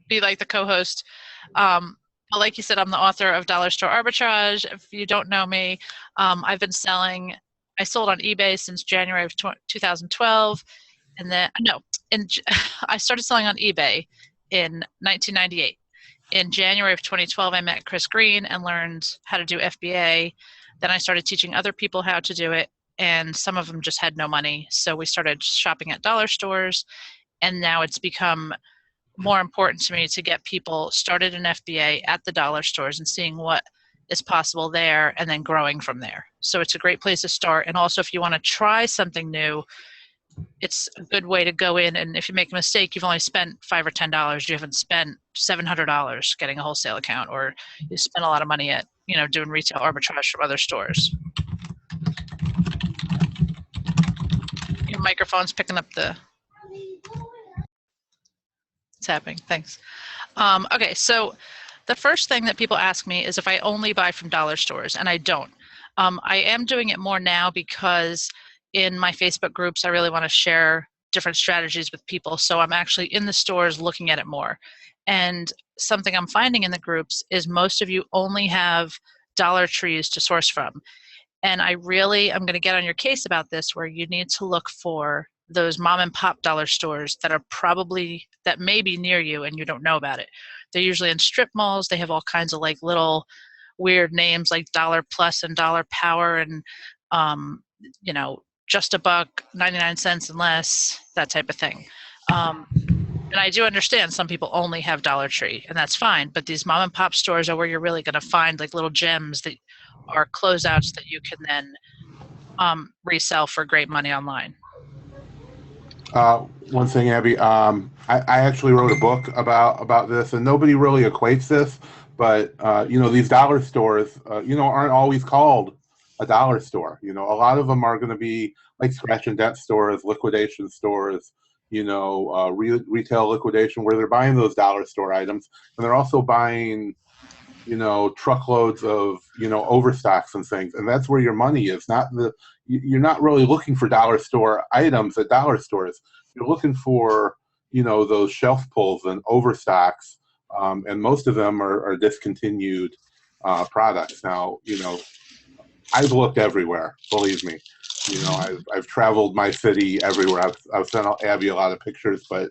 be like the co-host. But like you said, I'm the author of Dollar Store Arbitrage. If you don't know me, I've been selling. I sold on eBay since January of 2012, and then no, I started selling on eBay in 1998. In January of 2012, I met Chris Green and learned how to do FBA. Then I started teaching other people how to do it, and some of them just had no money. So we started shopping at dollar stores, and now it's become more important to me to get people started in FBA at the dollar stores and seeing what is possible there and then growing from there. So it's a great place to start. And also, if you want to try something new, it's a good way to go in, and if you make a mistake, you've only spent $5 or $10. You haven't spent $700 getting a wholesale account, or you spent a lot of money at doing retail arbitrage from other stores. Your microphone's picking up the. It's happening. Thanks. Okay, so the first thing that people ask me is if I only buy from dollar stores, and I don't. I am doing it more now because in my Facebook groups, I really want to share different strategies with people. So I'm actually in the stores looking at it more. And something I'm finding in the groups is most of you only have Dollar Trees to source from. And I'm going to get on your case about this, where you need to look for those mom and pop dollar stores that may be near you and you don't know about it. They're usually in strip malls. They have all kinds of like little weird names like Dollar Plus and Dollar Power and, just a buck, 99 cents and less, that type of thing. And I do understand some people only have Dollar Tree, and that's fine. But these mom and pop stores are where you're really going to find like little gems that are closeouts that you can then resell for great money online. One thing, Abby, I actually wrote a book about this, and nobody really equates this, but these dollar stores, aren't always called a dollar store. A lot of them are going to be like scratch and dent stores, liquidation stores, retail liquidation, where they're buying those dollar store items, and they're also buying, truckloads of, overstocks and things, and that's where your money is. You're not really looking for dollar store items at dollar stores. You're looking for, those shelf pulls and overstocks, and most of them are discontinued products. Now, I've looked everywhere, believe me. I've traveled my city everywhere. I've sent Abby a lot of pictures, but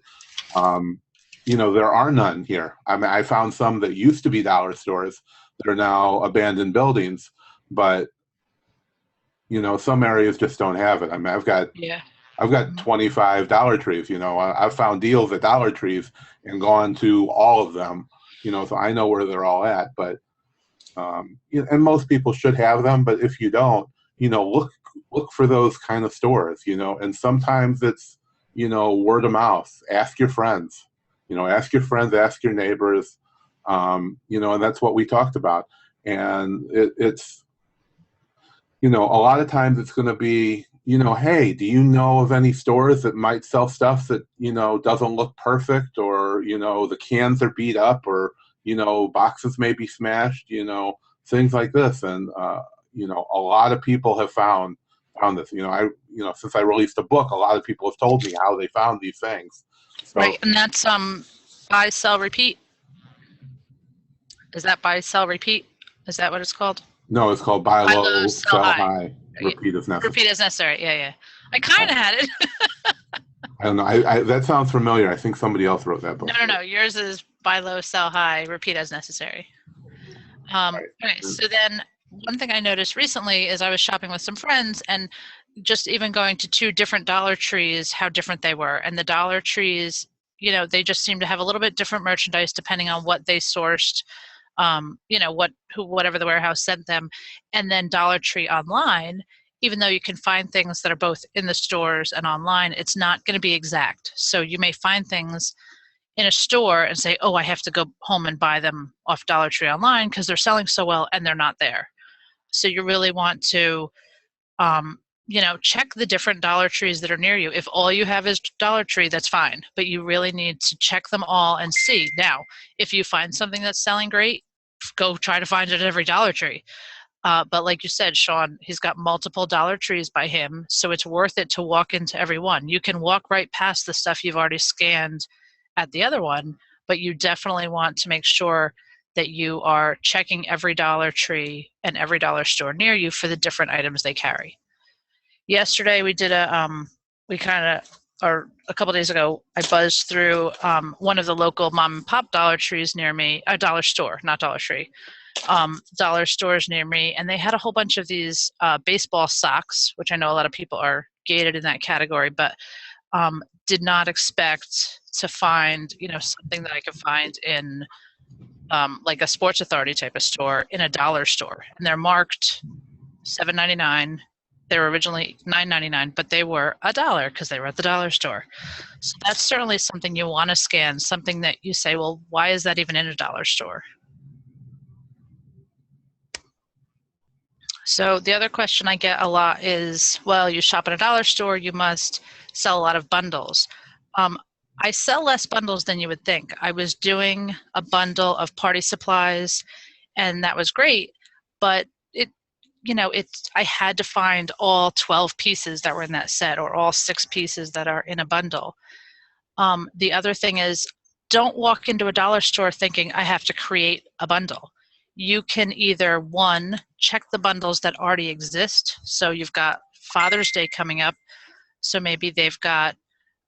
there are none here. I mean, I found some that used to be dollar stores that are now abandoned buildings, but some areas just don't have it. I mean, I've got 25 Dollar Trees. I've found deals at Dollar Trees and gone to all of them. So I know where they're all at. But and most people should have them. But if you don't, look for those kind of stores. And sometimes it's word of mouth. Ask your friends. Ask your friends, ask your neighbors. And that's what we talked about. And it's a lot of times it's going to be, hey, do you know of any stores that might sell stuff that, doesn't look perfect, or, the cans are beat up, or, boxes may be smashed, things like this. And, a lot of people have found this, since I released a book, a lot of people have told me how they found these things. So, right. And that's buy, sell, repeat. Is that buy, sell, repeat? Is that what it's called? No, it's called buy low, sell high, repeat as necessary. Repeat as necessary, yeah. I kind of had it. I don't know. That sounds familiar. I think somebody else wrote that book. No. Yours is buy low, sell high, repeat as necessary. Right. Okay, so then one thing I noticed recently is I was shopping with some friends, and just even going to two different Dollar Trees, how different they were. And the Dollar Trees, they just seem to have a little bit different merchandise depending on what they sourced. Whatever the warehouse sent them. And then Dollar Tree online, even though you can find things that are both in the stores and online, it's not going to be exact. So you may find things in a store and say, oh, I have to go home and buy them off Dollar Tree online because they're selling so well, and they're not there. So you really want to, check the different Dollar Trees that are near you. If all you have is Dollar Tree, that's fine. But you really need to check them all and see. Now, if you find something that's selling great, go try to find it at every Dollar Tree. But like you said, Shawn, he's got multiple Dollar Trees by him, so it's worth it to walk into every one. You can walk right past the stuff you've already scanned at the other one, but you definitely want to make sure that you are checking every Dollar Tree and every dollar store near you for the different items they carry. Yesterday we did or a couple days ago, I buzzed through one of the local mom and pop Dollar Trees near me, a dollar store, not Dollar Tree, dollar stores near me, and they had a whole bunch of these baseball socks, which I know a lot of people are gated in that category, but did not expect to find, something that I could find in like a Sports Authority type of store in a dollar store, and they're marked $7.99. They were originally $9.99, but they were $1 because they were at the dollar store. So that's certainly something you want to scan, something that you say, well, why is that even in a dollar store? So the other question I get a lot is, well, you shop at a dollar store, you must sell a lot of bundles. I sell less bundles than you would think. I was doing a bundle of party supplies, and that was great, but I had to find all 12 pieces that were in that set or all 6 pieces that are in a bundle. The other thing is, don't walk into a dollar store thinking I have to create a bundle. You can either, one, check the bundles that already exist. So you've got Father's Day coming up, so maybe they've got,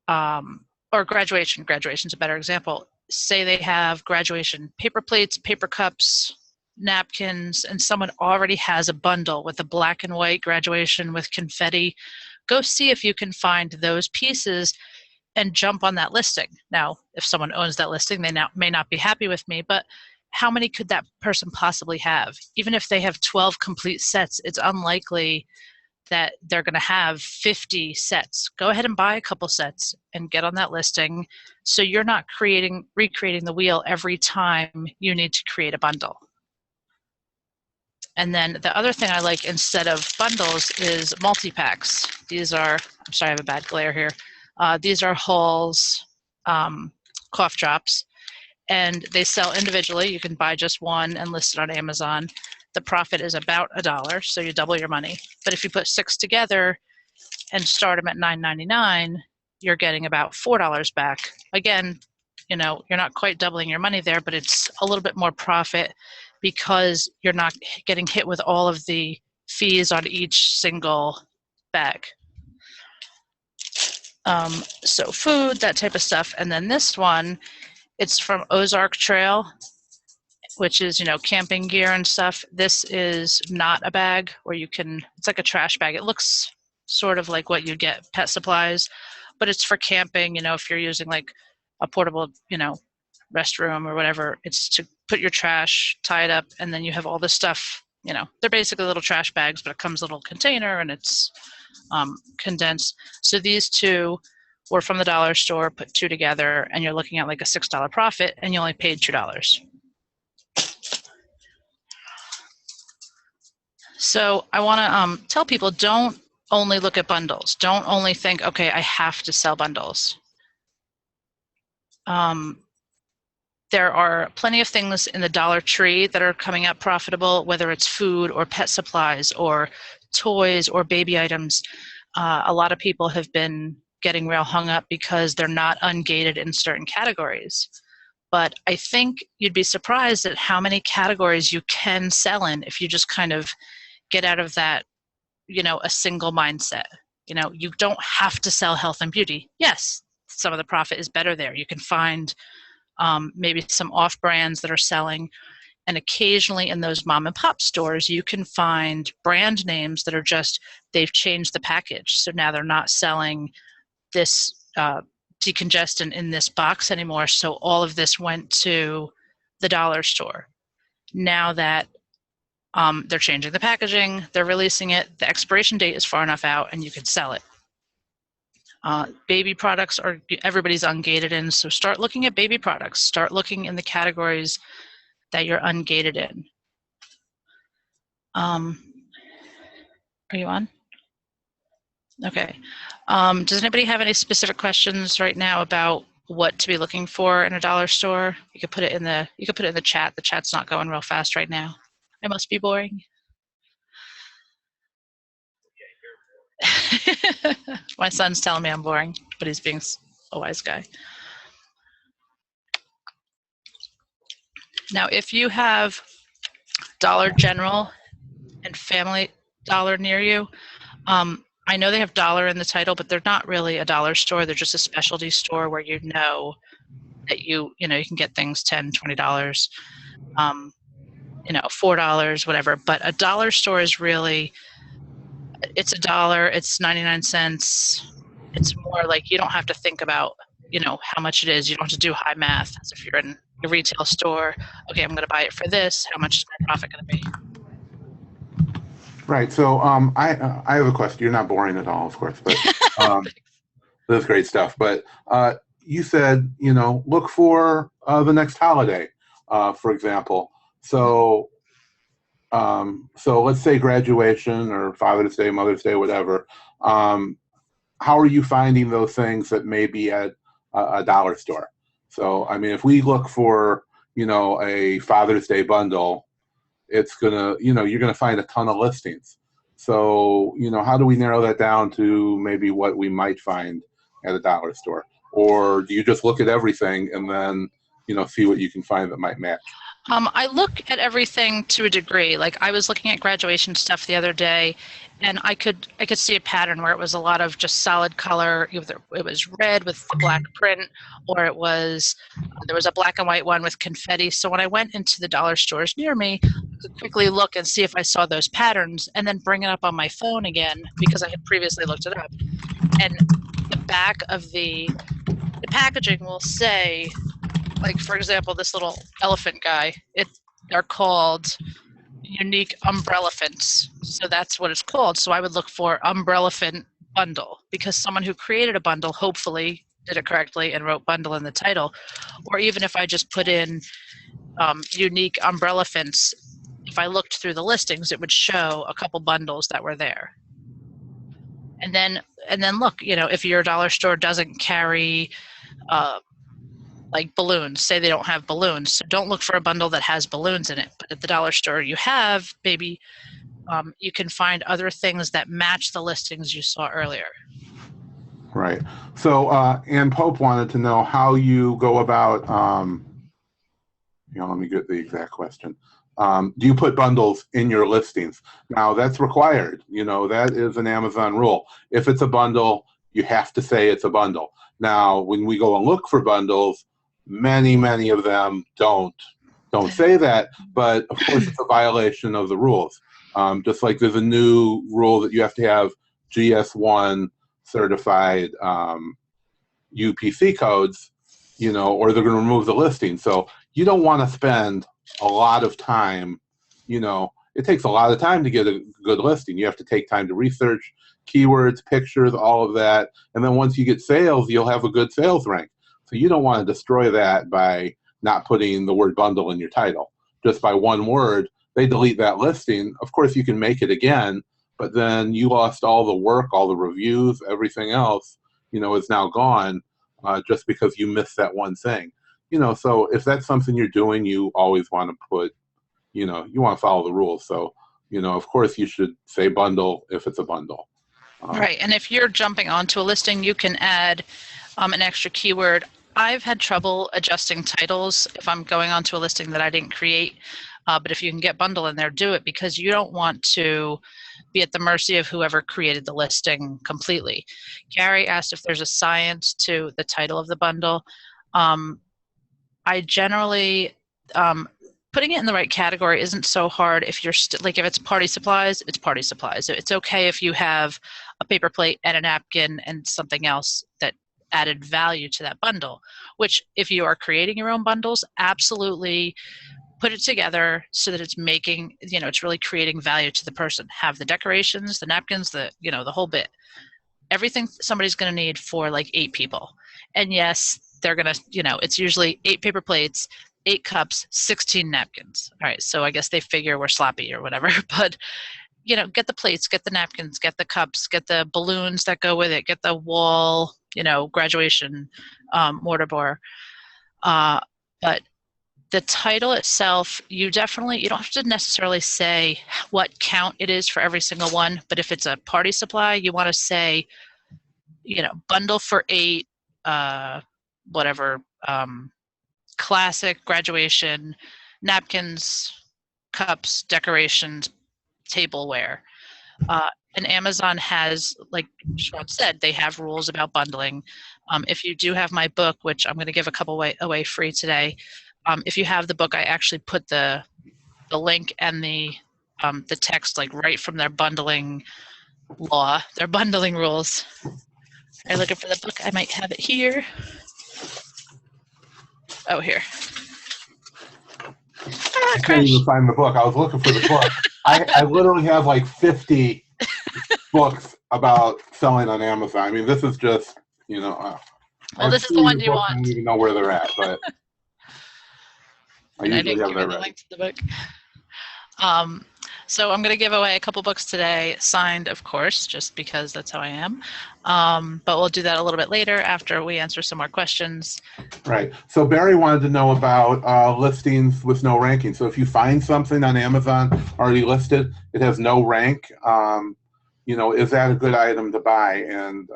or graduation. Graduation's a better example. Say they have graduation paper plates, paper cups, napkins, and someone already has a bundle with a black and white graduation with confetti. Go see if you can find those pieces and jump on that listing. Now, if someone owns that listing, they may not be happy with me, but how many could that person possibly have? Even if they have 12 complete sets, it's unlikely that they're going to have 50 sets. Go ahead and buy a couple sets and get on that listing so you're not recreating the wheel every time you need to create a bundle. And then the other thing I like instead of bundles is multi-packs. These are, I'm sorry, I have a bad glare here. These are Hall's cough drops, and they sell individually. You can buy just one and list it on Amazon. The profit is about $1, so you double your money. But if you put 6 together and start them at $9.99, you're getting about $4 back. Again, you're not quite doubling your money there, but it's a little bit more profit because you're not getting hit with all of the fees on each single bag. So food, that type of stuff. And then this one, it's from Ozark Trail, which is, camping gear and stuff. This is not a bag where it's like a trash bag. It looks sort of like what you'd get pet supplies, but it's for camping, if you're using like a portable, restroom or whatever. It's to put your trash, tie it up, and then you have all this stuff, they're basically little trash bags, but it comes in a little container and it's condensed. So these 2 were from the dollar store, put 2 together, and you're looking at like a $6 profit, and you only paid $2. So I want to tell people, don't only look at bundles. Don't only think, okay, I have to sell bundles. There are plenty of things in the Dollar Tree that are coming up profitable, whether it's food or pet supplies or toys or baby items. A lot of people have been getting real hung up because they're not ungated in certain categories. But I think you'd be surprised at how many categories you can sell in if you just kind of get out of that, a single mindset. You don't have to sell health and beauty. Yes, some of the profit is better there. You can find maybe some off brands that are selling, and occasionally in those mom and pop stores you can find brand names that are just, they've changed the package, so now they're not selling this decongestant in this box anymore, so all of this went to the dollar store. Now that they're changing the packaging, they're releasing it, the expiration date is far enough out and you can sell it. Baby products are, everybody's ungated in, so start looking at baby products. Start looking in the categories that you're ungated in. Are you on? Okay. Does anybody have any specific questions right now about what to be looking for in a dollar store? You could put it in the chat. The chat's not going real fast right now. I must be boring. My son's telling me I'm boring, but he's being a wise guy. Now, if you have Dollar General and Family Dollar near you, I know they have dollar in the title, but they're not really a dollar store. They're just a specialty store where you know that you can get things $10, $20, $4, whatever. But a dollar store is really, it's $1, it's 99 cents. It's more like you don't have to think about, how much it is. You don't have to do high math as if you're in a retail store. Okay, I'm going to buy it for this. How much is my profit going to be? Right. So I have a question. You're not boring at all, of course, but this is great stuff. But you said, look for the next holiday, for example. So let's say graduation or Father's Day, Mother's Day, whatever. How are you finding those things that may be at a dollar store? So, I mean, if we look for, a Father's Day bundle, it's gonna, you're gonna find a ton of listings. So, how do we narrow that down to maybe what we might find at a dollar store? Or do you just look at everything and then, see what you can find that might match? I look at everything to a degree. Like I was looking at graduation stuff the other day, and I could see a pattern where it was a lot of just solid color. Either it was red with the black print, or there was a black and white one with confetti. So when I went into the dollar stores near me, I could quickly look and see if I saw those patterns, and then bring it up on my phone again because I had previously looked it up. And the back of the packaging will say, like, for example, this little elephant guy, they're called unique umbrelephants. So that's what it's called. So I would look for umbrelephant bundle because someone who created a bundle hopefully did it correctly and wrote bundle in the title. Or even if I just put in unique umbrelephants, if I looked through the listings, it would show a couple bundles that were there. And then look, if your dollar store doesn't carry like balloons, say they don't have balloons, so don't look for a bundle that has balloons in it. But at the dollar store you have, maybe you can find other things that match the listings you saw earlier. Right. So Ann Pope wanted to know how you go about, let me get the exact question. Do you put bundles in your listings? Now that's required. That is an Amazon rule. If it's a bundle, you have to say it's a bundle. Now, when we go and look for bundles, many of them don't say that, but of course it's a violation of the rules. Just like there's a new rule that you have to have GS1 certified UPC codes, or they're going to remove the listing. So you don't want to spend a lot of time, it takes a lot of time to get a good listing. You have to take time to research keywords, pictures, all of that. And then once you get sales, you'll have a good sales rank. So you don't want to destroy that by not putting the word bundle in your title. Just by one word, they delete that listing. Of course, you can make it again, but then you lost all the work, all the reviews, everything else, is now gone just because you missed that one thing. So if that's something you're doing, you always want to put, you want to follow the rules. So, of course, you should say bundle if it's a bundle. Right. And if you're jumping onto a listing, you can add an extra keyword. I've had trouble adjusting titles if I'm going onto a listing that I didn't create. But if you can get bundle in there, do it, because you don't want to be at the mercy of whoever created the listing completely. Gary asked if there's a science to the title of the bundle. I generally, putting it in the right category isn't so hard. If you're if it's party supplies, it's party supplies. It's okay if you have a paper plate and a napkin and something else that added value to that bundle, which if you are creating your own bundles, absolutely put it together so that it's making, it's really creating value to the person. Have the decorations, the napkins, the whole bit. Everything somebody's going to need for like 8 people. And yes, they're going to, it's usually 8 paper plates, 8 cups, 16 napkins. All right, so I guess they figure we're sloppy or whatever, but get the plates, get the napkins, get the cups, get the balloons that go with it, get the wall, graduation mortarboard. But the title itself, you don't have to necessarily say what count it is for every single one, but if it's a party supply, you want to say, bundle for 8, whatever, classic graduation napkins, cups, decorations, tableware. And Amazon has, like Shawn said, they have rules about bundling. If you do have my book, which I'm going to give a couple away free today, if you have the book, I actually put the link and the text like right from their bundling law, their bundling rules. Are you looking for the book? I might have it here. Oh, here. I can't even find the book. I was looking for the book. I literally have like 50 books about selling on Amazon. I mean, this is just, well, this is the one you want. I don't even know where they're at, but I usually have that ready. Link to the book. So I'm going to give away a couple books today, signed, of course, just because that's how I am. But we'll do that a little bit later after we answer some more questions. Right. So Barry wanted to know about listings with no ranking. So if you find something on Amazon already listed, it has no rank, is that a good item to buy? And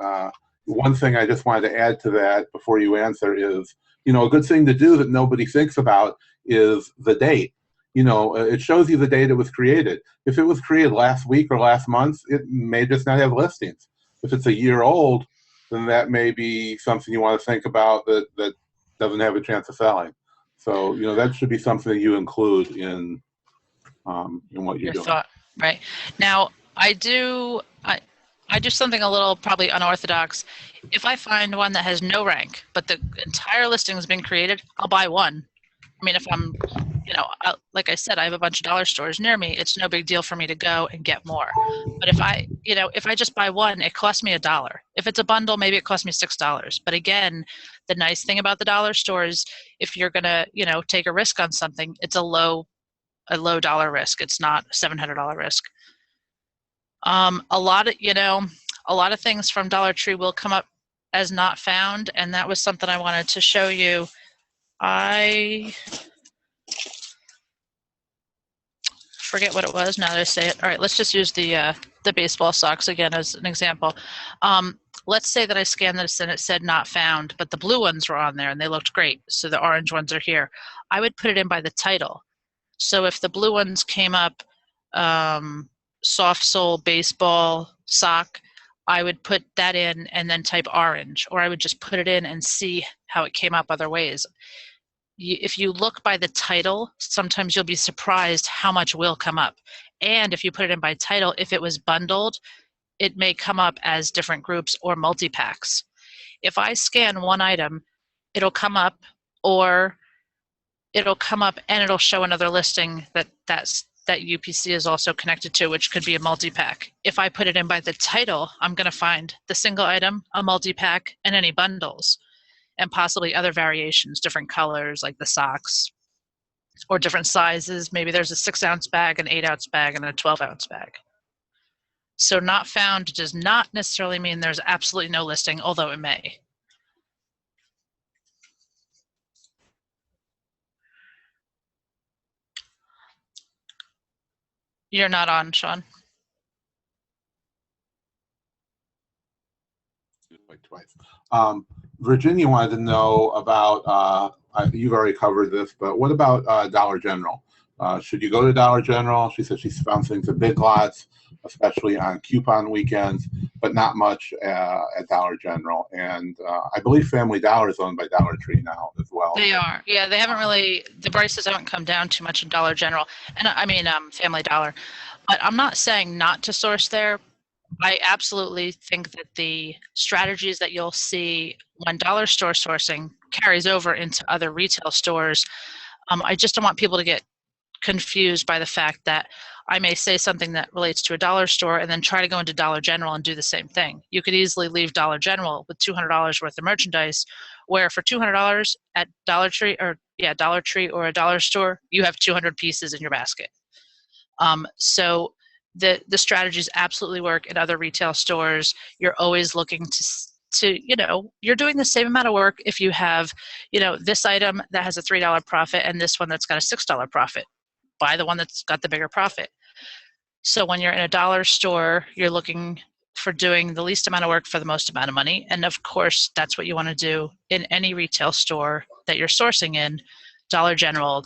one thing I just wanted to add to that before you answer is, a good thing to do that nobody thinks about is the date. It shows you the date it was created. If it was created last week or last month, it may just not have listings. If it's a year old, then that may be something you want to think about that doesn't have a chance of selling. So, that should be something that you include in what you're doing. Thought, right. Now, I do something a little probably unorthodox. If I find one that has no rank, but the entire listing has been created, I'll buy one. I mean, if I'm, like I said, I have a bunch of dollar stores near me. It's no big deal for me to go and get more. But if I just buy one, it costs me $1. If it's a bundle, maybe it costs me $6. But again, the nice thing about the dollar stores, if you're gonna, take a risk on something, it's a low dollar risk. It's not a $700 risk. A lot of things from Dollar Tree will come up as not found, and that was something I wanted to show you. I forget what it was now that I say it. All right, let's just use the baseball socks again as an example. Let's say that I scanned this and it said not found, but the blue ones were on there and they looked great. So the orange ones are here. I would put it in by the title. So if the blue ones came up, soft sole baseball sock, I would put that in and then type orange, or I would just put it in and see how it came up other ways. If you look by the title, sometimes you'll be surprised how much will come up. And if you put it in by title, if it was bundled, it may come up as different groups or multi-packs. If I scan one item, it'll come up, or it'll come up and it'll show another listing that UPC is also connected to, which could be a multi-pack. If I put it in by the title, I'm going to find the single item, a multi-pack, and any bundles, and possibly other variations, different colors like the socks, or different sizes. Maybe there's a 6-ounce bag, an 8-ounce bag, and a 12-ounce bag. So not found does not necessarily mean there's absolutely no listing, although it may. You're not on, Shawn. Like twice. Virginia wanted to know about, you've already covered this, but what about Dollar General? Should you go to Dollar General? She said she's found things at Big Lots, especially on coupon weekends, but not much at Dollar General. And I believe Family Dollar is owned by Dollar Tree now as well. They are. Yeah, they haven't really, the prices haven't come down too much in Dollar General. And I mean, Family Dollar. But I'm not saying not to source there. I absolutely think that the strategies that you'll see when dollar store sourcing carries over into other retail stores. I just don't want people to get confused by the fact that I may say something that relates to a dollar store and then try to go into Dollar General and do the same thing. You could easily leave Dollar General with $200 worth of merchandise, where for $200 at Dollar Tree or a dollar store, you have 200 pieces in your basket. So the strategies absolutely work in other retail stores. You're always looking to you're doing the same amount of work if you have, this item that has a $3 profit and this one that's got a $6 profit. Buy the one that's got the bigger profit. So when you're in a dollar store, you're looking for doing the least amount of work for the most amount of money. And of course, that's what you want to do in any retail store that you're sourcing in. Dollar General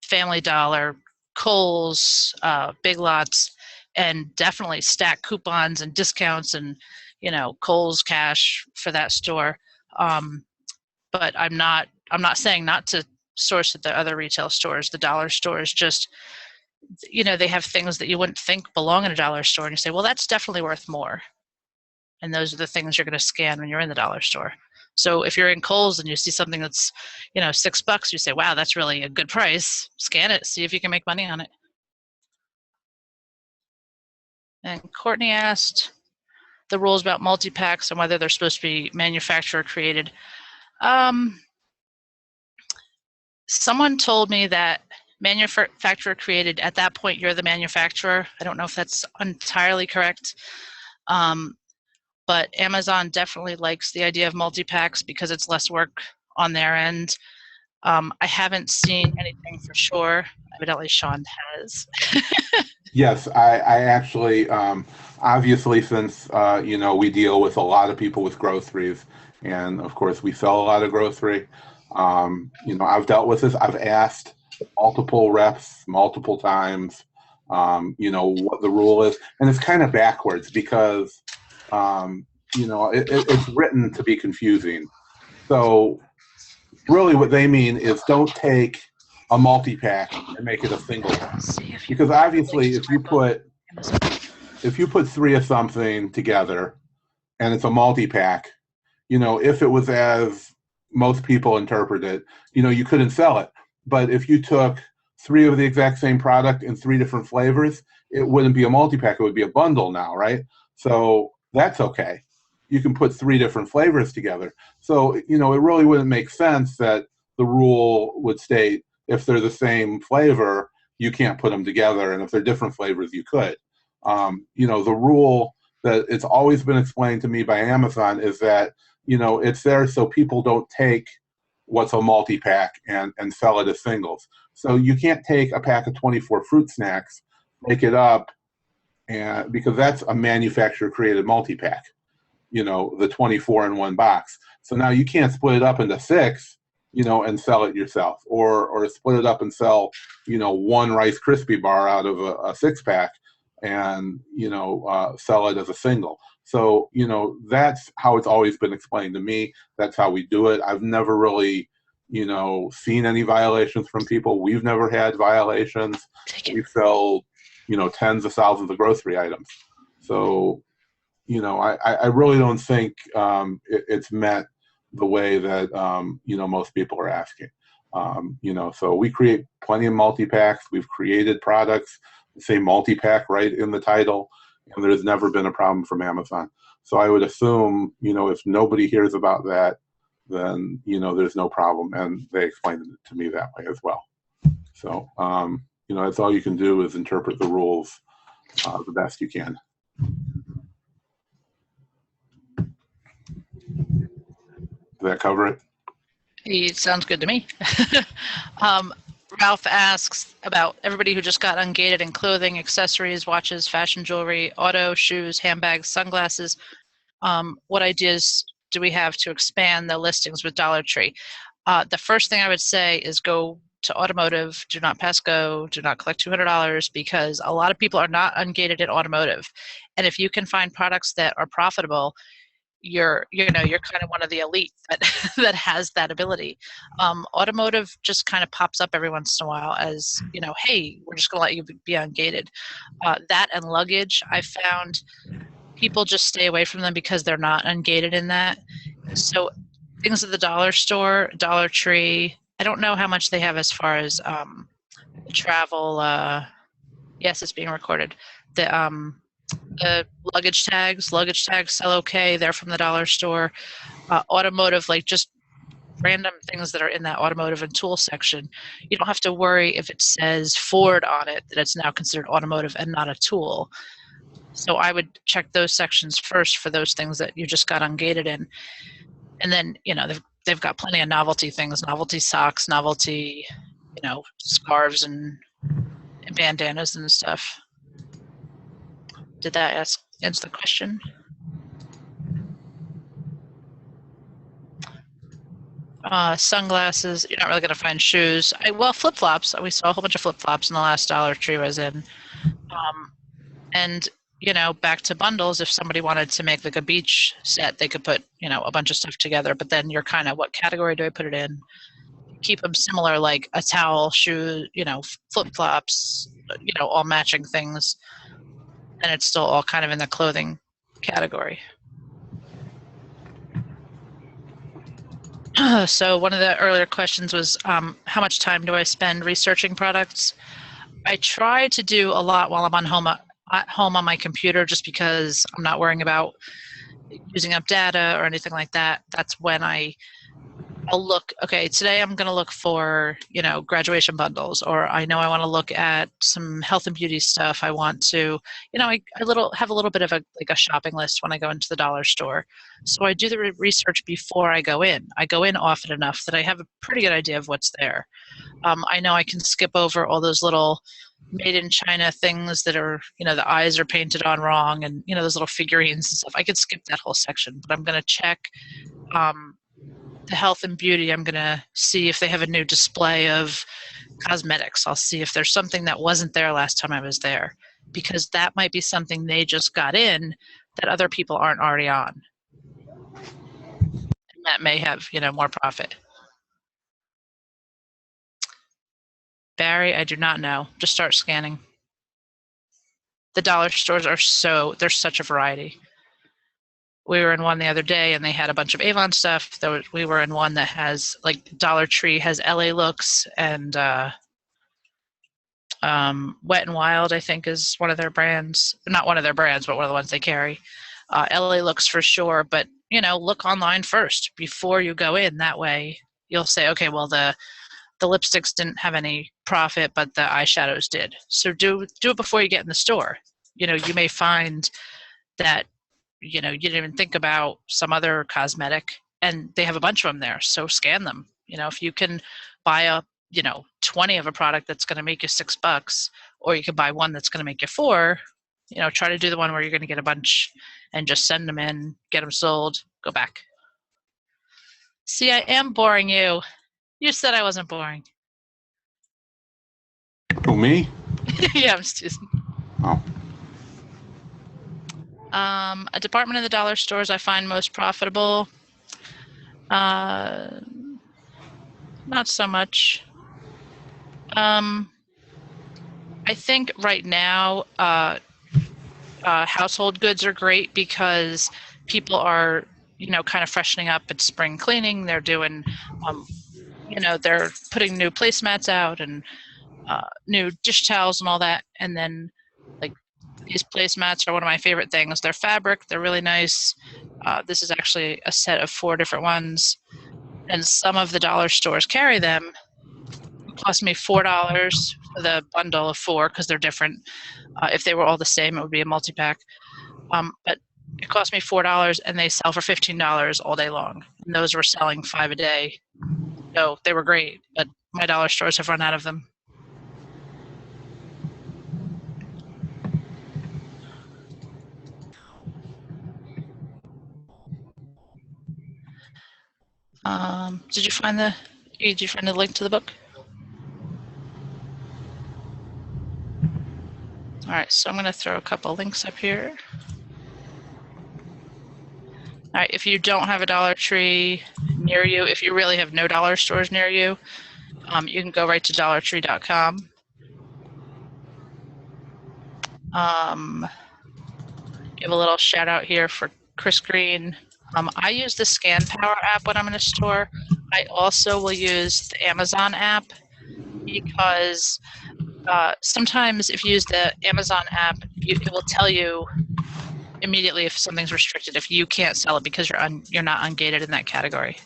Family Dollar, Kohl's, Big Lots, and definitely stack coupons and discounts and, Kohl's Cash for that store. But I'm not saying not to source at the other retail stores, the dollar stores. Just, they have things that you wouldn't think belong in a dollar store, and you say, well, that's definitely worth more. And those are the things you're going to scan when you're in the dollar store. So if you're in Kohl's and you see something that's, $6, you say, wow, that's really a good price. Scan it, see if you can make money on it. And Courtney asked the rules about multi-packs and whether they're supposed to be manufacturer created. Someone told me that manufacturer created, at that point, you're the manufacturer. I don't know if that's entirely correct. But Amazon definitely likes the idea of multi-packs because it's less work on their end. I haven't seen anything for sure. Evidently, Shawn has. Yes, I actually, obviously, since, we deal with a lot of people with groceries, and of course, we sell a lot of grocery. I've dealt with this. I've asked multiple reps multiple times, what the rule is. And it's kind of backwards because, it's written to be confusing. So really what they mean is don't take a multi-pack and make it a single pack. Because obviously if you put 3 of something together and it's a multi-pack, if it was as most people interpret it, you couldn't sell it. But if you took 3 of the exact same product in 3 different flavors, it wouldn't be a multi-pack, it would be a bundle now, right? So that's okay. You can put 3 different flavors together. So, it really wouldn't make sense that the rule would state if they're the same flavor, you can't put them together, and if they're different flavors, you could. The rule that it's always been explained to me by Amazon is that, it's there so people don't take what's a multi-pack and sell it as singles. So you can't take a pack of 24 fruit snacks, make it up, and because that's a manufacturer-created multi-pack, the 24 in one box. So now you can't split it up into 6, and sell it yourself, or split it up and sell, 1 Rice Krispie bar out of a 6-pack and, sell it as a single. So, that's how it's always been explained to me. That's how we do it. I've never really, seen any violations from people. We've never had violations. We sell, tens of thousands of grocery items. So, I really don't think it's meant the way that, most people are asking. So we create plenty of multi-packs. We've created products, say multi-pack right in the title, and there's never been a problem from Amazon. So I would assume, if nobody hears about that, then, there's no problem. And they explained it to me that way as well. So, that's all you can do is interpret the rules the best you can. Does that cover it? It sounds good to me. Ralph asks about everybody who just got ungated in clothing, accessories, watches, fashion jewelry, auto, shoes, handbags, sunglasses. What ideas do we have to expand the listings with Dollar Tree? The first thing I would say is go to automotive, do not pass go, do not collect $200, because a lot of people are not ungated in automotive. And if you can find products that are profitable, you're kind of one of the elite that has that ability. Automotive just kind of pops up every once in a while as, hey, we're just going to let you be ungated. That and luggage, I found people just stay away from them because they're not ungated in that. So things at the dollar store, Dollar Tree, I don't know how much they have as far as travel. Yes, it's being recorded. The luggage tags sell okay. They're from the dollar store. Automotive, like just random things that are in that automotive and tool section. You don't have to worry if it says Ford on it that it's now considered automotive and not a tool. So I would check those sections first for those things that you just got ungated in. And then, they've got plenty of novelty things, novelty socks, novelty, scarves and bandanas and stuff. Did that answer the question? Sunglasses. You're not really going to find shoes. Well, flip-flops. We saw a whole bunch of flip-flops in the last Dollar Tree I was in. And, back to bundles, if somebody wanted to make like a beach set, they could put, a bunch of stuff together. But then you're kind of, what category do I put it in? Keep them similar, like a towel, shoe, flip-flops, all matching things. And it's still all kind of in the clothing category. So one of the earlier questions was, how much time do I spend researching products? I try to do a lot while I'm at home on my computer, just because I'm not worrying about using up data or anything like that. That's when I'll look, okay, today I'm going to look for, graduation bundles, or I know I want to look at some health and beauty stuff. I want to, I have a little bit of a shopping list when I go into the dollar store. So I do the research before I go in. I go in often enough that I have a pretty good idea of what's there. I know I can skip over all those little made in China things that are, the eyes are painted on wrong, and, those little figurines and stuff. I could skip that whole section, but I'm going to check the health and beauty. I'm going to see if they have a new display of cosmetics. I'll see if there's something that wasn't there last time I was there, because that might be something they just got in that other people aren't already on. And that may have, more profit. Barry, I do not know. Just start scanning. The dollar stores there's such a variety. We were in one the other day, and they had a bunch of Avon stuff. We were in one that has, like, Dollar Tree has LA Looks, and Wet n Wild, I think, is one of their brands. Not one of their brands, but one of the ones they carry. LA Looks for sure, but, look online first before you go in. That way you'll say, okay, well, the lipsticks didn't have any profit, but the eyeshadows did. So do it before you get in the store. You may find that you didn't even think about some other cosmetic, and they have a bunch of them there. So scan them. If you can buy 20 of a product that's going to make you $6, or you can buy one that's going to make you $4, try to do the one where you're going to get a bunch and just send them in, get them sold, go back. See, I am boring you. You said I wasn't boring. Who, me? Yeah, I'm Susan. Oh. A department in the dollar stores I find most profitable. Not so much. I think right now household goods are great, because people are, kind of freshening up. It's spring cleaning. They're doing, they're putting new placemats out, and new dish towels and all that. And then, like, these placemats are one of my favorite things. They're fabric. They're really nice. This is actually a set of 4 different ones, and some of the dollar stores carry them. It cost me $4 for the bundle of 4, because they're different. If they were all the same, it would be a multi-pack. But it cost me $4, and they sell for $15 all day long. And those were selling 5 a day. So they were great, but my dollar stores have run out of them. Did you find the link to the book? All right, so I'm going to throw a couple links up here. All right, if you don't have a Dollar Tree near you, if you really have no dollar stores near you, you can go right to dollartree.com. Give a little shout out here for Chris Green. I use the Scan Power app when I'm in a store. I also will use the Amazon app, because sometimes if you use the Amazon app, it will tell you immediately if something's restricted, if you can't sell it because you're not ungated in that category.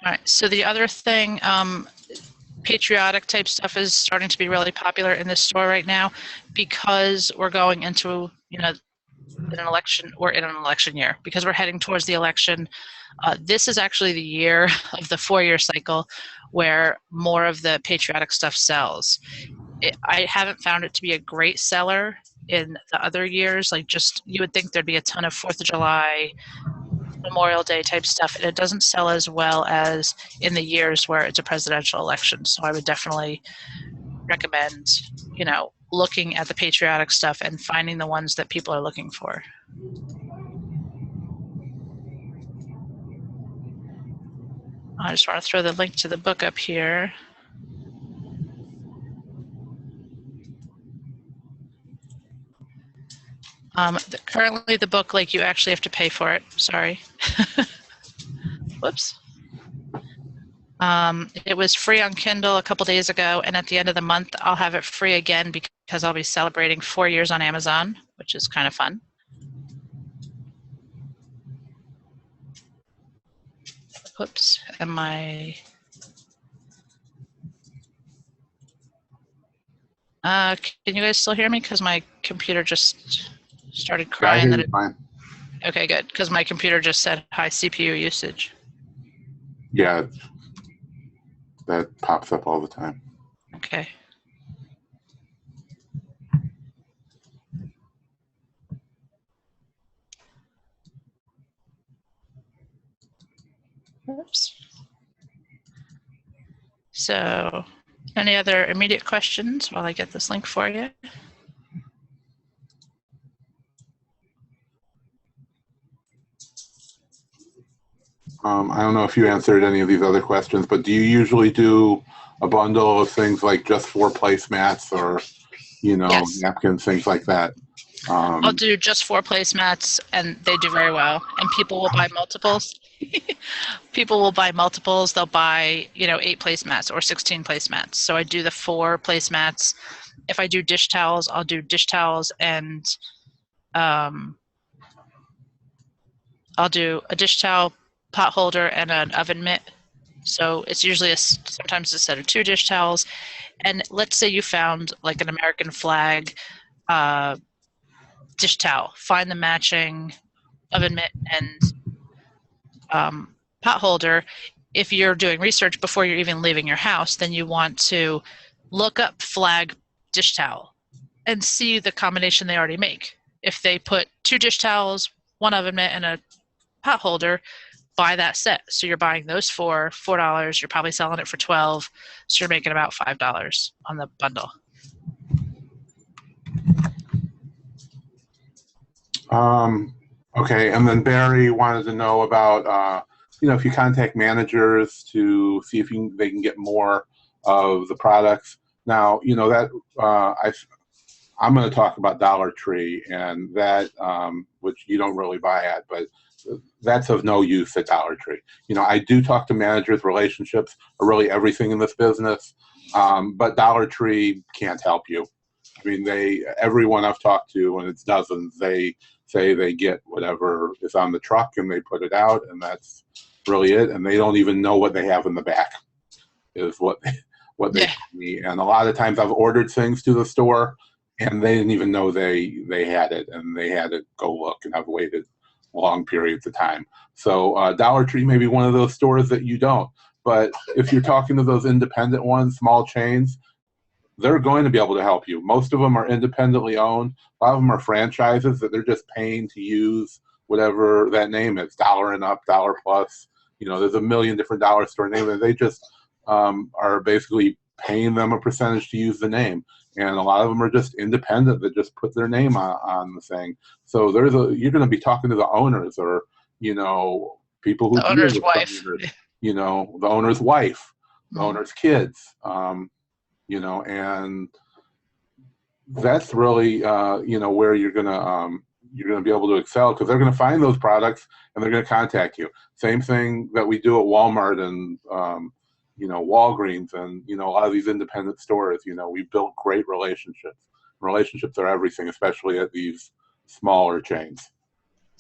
All right, so the other thing, Patriotic type stuff is starting to be really popular in this store right now, because we're going into, an election. We're in an election year, because we're heading towards the election. This is actually the year of the 4-year cycle where more of the Patriotic stuff sells. I haven't found it to be a great seller in the other years. Like, just, you would think there'd be a ton of 4th of July, Memorial Day type stuff, and it doesn't sell as well as in the years where it's a presidential election. So I would definitely recommend, looking at the Patriotic stuff and finding the ones that people are looking for. I just want to throw the link to the book up here. Currently the book, like, you actually have to pay for it. Sorry. Whoops. It was free on Kindle a couple days ago, and at the end of the month, I'll have it free again because I'll be celebrating 4 years on Amazon, which is kind of fun. Whoops. Can you guys still hear me? Because my computer just started crying. Yeah, I hear you fine. Okay, good. Because my computer just said high CPU usage. Yeah, that pops up all the time. Okay. Oops. So, any other immediate questions while I get this link for you? I don't know if you answered any of these other questions, but do you usually do a bundle of things like just 4 placemats or, Yes. napkins, things like that? I'll do just 4 placemats, and they do very well. And people will buy multiples. People will buy multiples. They'll buy, 8 placemats or 16 placemats. So I do the 4 placemats. If I do dish towels, I'll do dish towels, and I'll do a dish towel, pot holder, and an oven mitt. So it's usually sometimes a set of 2 dish towels. And let's say you found like an American flag dish towel. Find the matching oven mitt and pot holder. If you're doing research before you're even leaving your house, then you want to look up flag dish towel and see the combination they already make. If they put 2 dish towels, 1 oven mitt, and a pot holder, buy that set. So you're buying those for $4. You're probably selling it for $12. So you're making about $5 on the bundle. Okay, and then Barry wanted to know about, if you contact managers to see if they can get more of the products. Now, that I'm going to talk about Dollar Tree, and that, which you don't really buy at, but that's of no use at Dollar Tree. I do talk to managers. Relationships are really everything in this business, but Dollar Tree can't help you. I mean, everyone I've talked to, and it's dozens, they say they get whatever is on the truck and they put it out, and that's really it. And they don't even know what they have in the back is what they tell me. And a lot of times I've ordered things to the store and they didn't even know they had it, and they had to go look, and I've waited long periods of time. So Dollar Tree may be one of those stores that you don't. But if you're talking to those independent ones, small chains, they're going to be able to help you. Most of them are independently owned. A lot of them are franchises that they're just paying to use whatever that name is, Dollar and Up, Dollar Plus. There's a million different dollar store names, and they just are basically paying them a percentage to use the name. And a lot of them are just independent that just put their name on the thing. So you're going to be talking to the owners, or people who the owner's wife, the owner's wife, the owner's kids, and that's really where you're going to be able to excel, because they're going to find those products and they're going to contact you. Same thing that we do at Walmart and Walgreens and a lot of these independent stores. We built great relationships. Relationships are everything, especially at these smaller chains.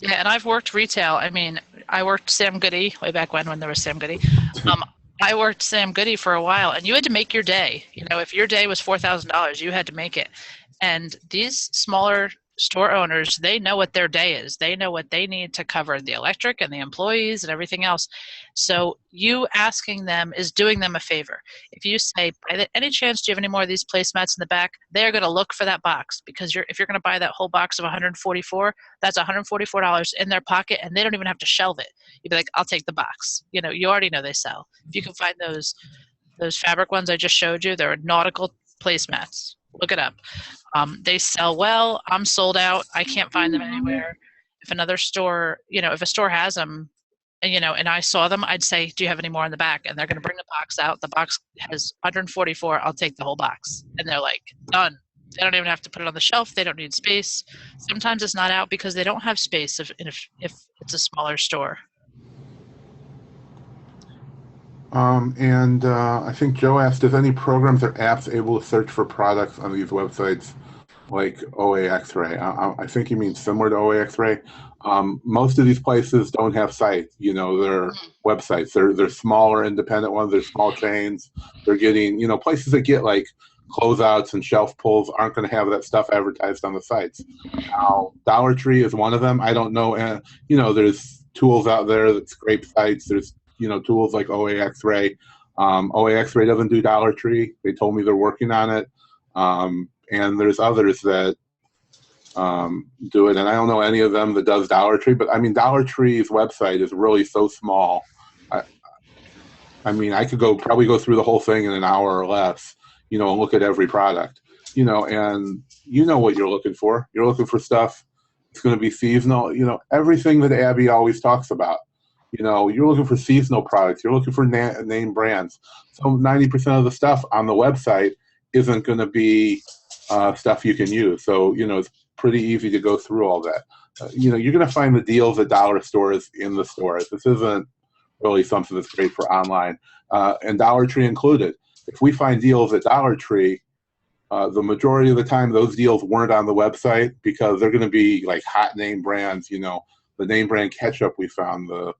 Yeah, and I've worked retail. I mean, I worked Sam Goody way back when there was Sam Goody. I worked Sam Goody for a while, and you had to make your day. If your day was $4,000, you had to make it. And these smaller store owners, they know what their day is. They know what they need to cover the electric and the employees and everything else. So you asking them is doing them a favor. If you say, by any chance, do you have any more of these placemats in the back? They're going to look for that box, because if you're going to buy that whole box of 144, that's $144 in their pocket, and they don't even have to shelve it. You'd be like, I'll take the box. You know, you already know they sell. If you can find those fabric ones I just showed you, they're nautical placemats. Look it up. They sell well. I'm sold out. I can't find them anywhere. If another store, if a store has them, and I saw them, I'd say, do you have any more in the back? And they're going to bring the box out. The box has 144. I'll take the whole box. And they're like, done. They don't even have to put it on the shelf. They don't need space. Sometimes it's not out because they don't have space if it's a smaller store. I think Joe asked, is any programs or apps able to search for products on these websites like OA X-Ray? I think you mean similar to OA X-Ray. Most of these places don't have sites, they're websites. They're smaller independent ones, they're small chains. They're getting, places that get like closeouts and shelf pulls aren't going to have that stuff advertised on the sites. Now, Dollar Tree is one of them. I don't know, there's tools out there that scrape sites. There's tools like OA X-Ray. OA X-Ray doesn't do Dollar Tree. They told me they're working on it. And there's others that do it. And I don't know any of them that does Dollar Tree. But, I mean, Dollar Tree's website is really so small. I could probably go through the whole thing in an hour or less, and look at every product, and what you're looking for. You're looking for stuff that's going to be seasonal, everything that Abby always talks about. You're looking for seasonal products. You're looking for name brands. So 90% of the stuff on the website isn't going to be stuff you can use. So, it's pretty easy to go through all that. You're going to find the deals at dollar stores in the stores. This isn't really something that's great for online, and Dollar Tree included. If we find deals at Dollar Tree, the majority of the time those deals weren't on the website because they're going to be like hot name brands, the name brand ketchup we found, the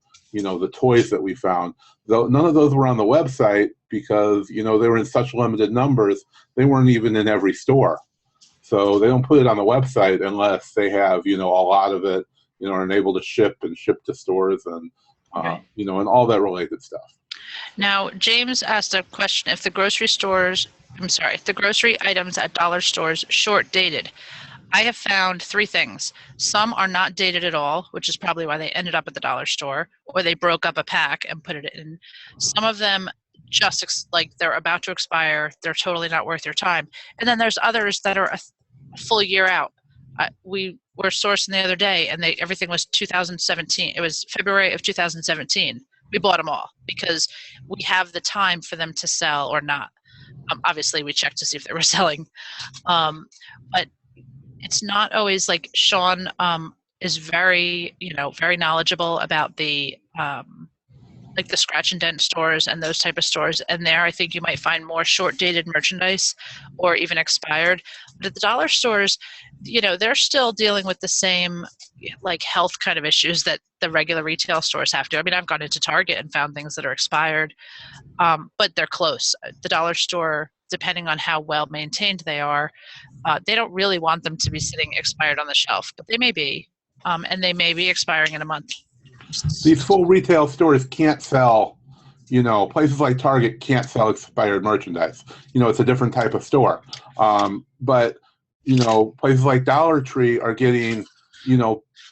toys that we found. Though none of those were on the website because, they were in such limited numbers, they weren't even in every store. So they don't put it on the website unless they have, a lot of it, and able to ship to stores and, and all that related stuff. Now, James asked a question, if the grocery items at dollar stores short dated. I have found three things. Some are not dated at all, which is probably why they ended up at the dollar store, or they broke up a pack and put it in. Some of them just they're about to expire. They're totally not worth your time. And then there's others that are a full year out. We were sourcing the other day, and everything was 2017. It was February of 2017. We bought them all because we have the time for them to sell or not. Obviously, we checked to see if they were selling, but it's not always like Shawn is very, very knowledgeable about the the scratch and dent stores and those type of stores. And there, I think you might find more short dated merchandise or even expired. But at the dollar stores, they're still dealing with the same health kind of issues that the regular retail stores have to. I mean, I've gone into Target and found things that are expired, but they're close. The dollar store, depending on how well maintained they are, they don't really want them to be sitting expired on the shelf, but they may be, and they may be expiring in a month. These full retail stores can't sell, places like Target can't sell expired merchandise. It's a different type of store. But, places like Dollar Tree are getting,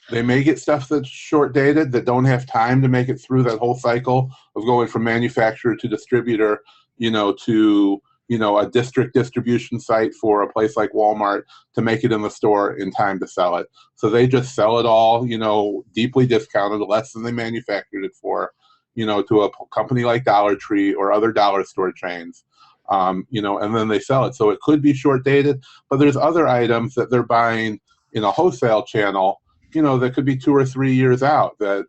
they may get stuff that's short dated that don't have time to make it through that whole cycle of going from manufacturer to distributor, to a district distribution site for a place like Walmart to make it in the store in time to sell it. So they just sell it all, deeply discounted, less than they manufactured it for, to a company like Dollar Tree or other dollar store chains, and then they sell it. So it could be short dated, but there's other items that they're buying in a wholesale channel, that could be 2 or 3 years out that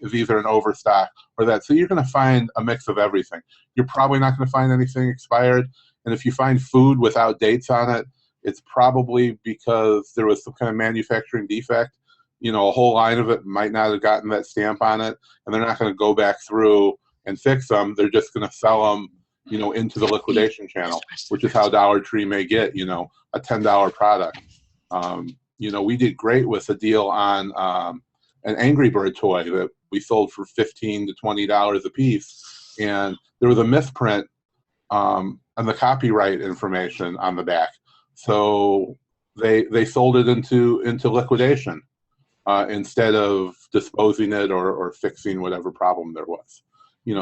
is either an overstock or that. So you're going to find a mix of everything. You're probably not going to find anything expired. And if you find food without dates on it, it's probably because there was some kind of manufacturing defect. A whole line of it might not have gotten that stamp on it, and they're not going to go back through and fix them. They're just going to sell them, into the liquidation channel, which is how Dollar Tree may get, a $10 product. We did great with a deal on an Angry Bird toy that we sold for $15 to $20 a piece, and there was a misprint on the copyright information on the back, so they sold it into liquidation instead of disposing it or fixing whatever problem there was.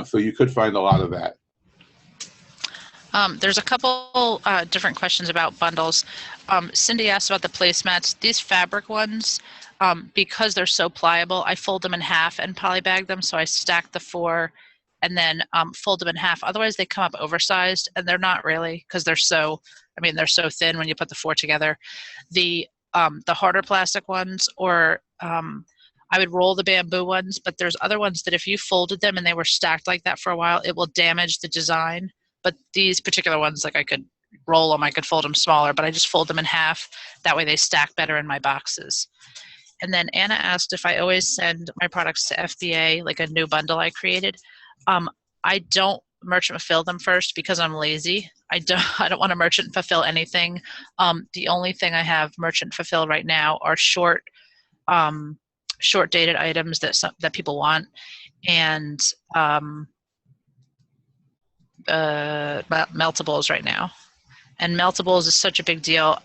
So you could find a lot of that. There's a couple different questions about bundles. Cindy asked about the placemats. These fabric ones, because they're so pliable, I fold them in half and polybag them. So I stack the 4 and then fold them in half. Otherwise, they come up oversized, and they're not really, because they're so thin when you put the 4 together. The harder plastic ones, or I would roll the bamboo ones, but there's other ones that if you folded them and they were stacked like that for a while, it will damage the design. But these particular ones, like I could roll them, I could fold them smaller, but I just fold them in half. That way they stack better in my boxes. And then Anna asked if I always send my products to FBA, like a new bundle I created. I don't merchant fulfill them first because I'm lazy. I don't want to merchant fulfill anything. The only thing I have merchant fulfill right now are short dated items that people want, and meltables right now. And meltables is such a big deal.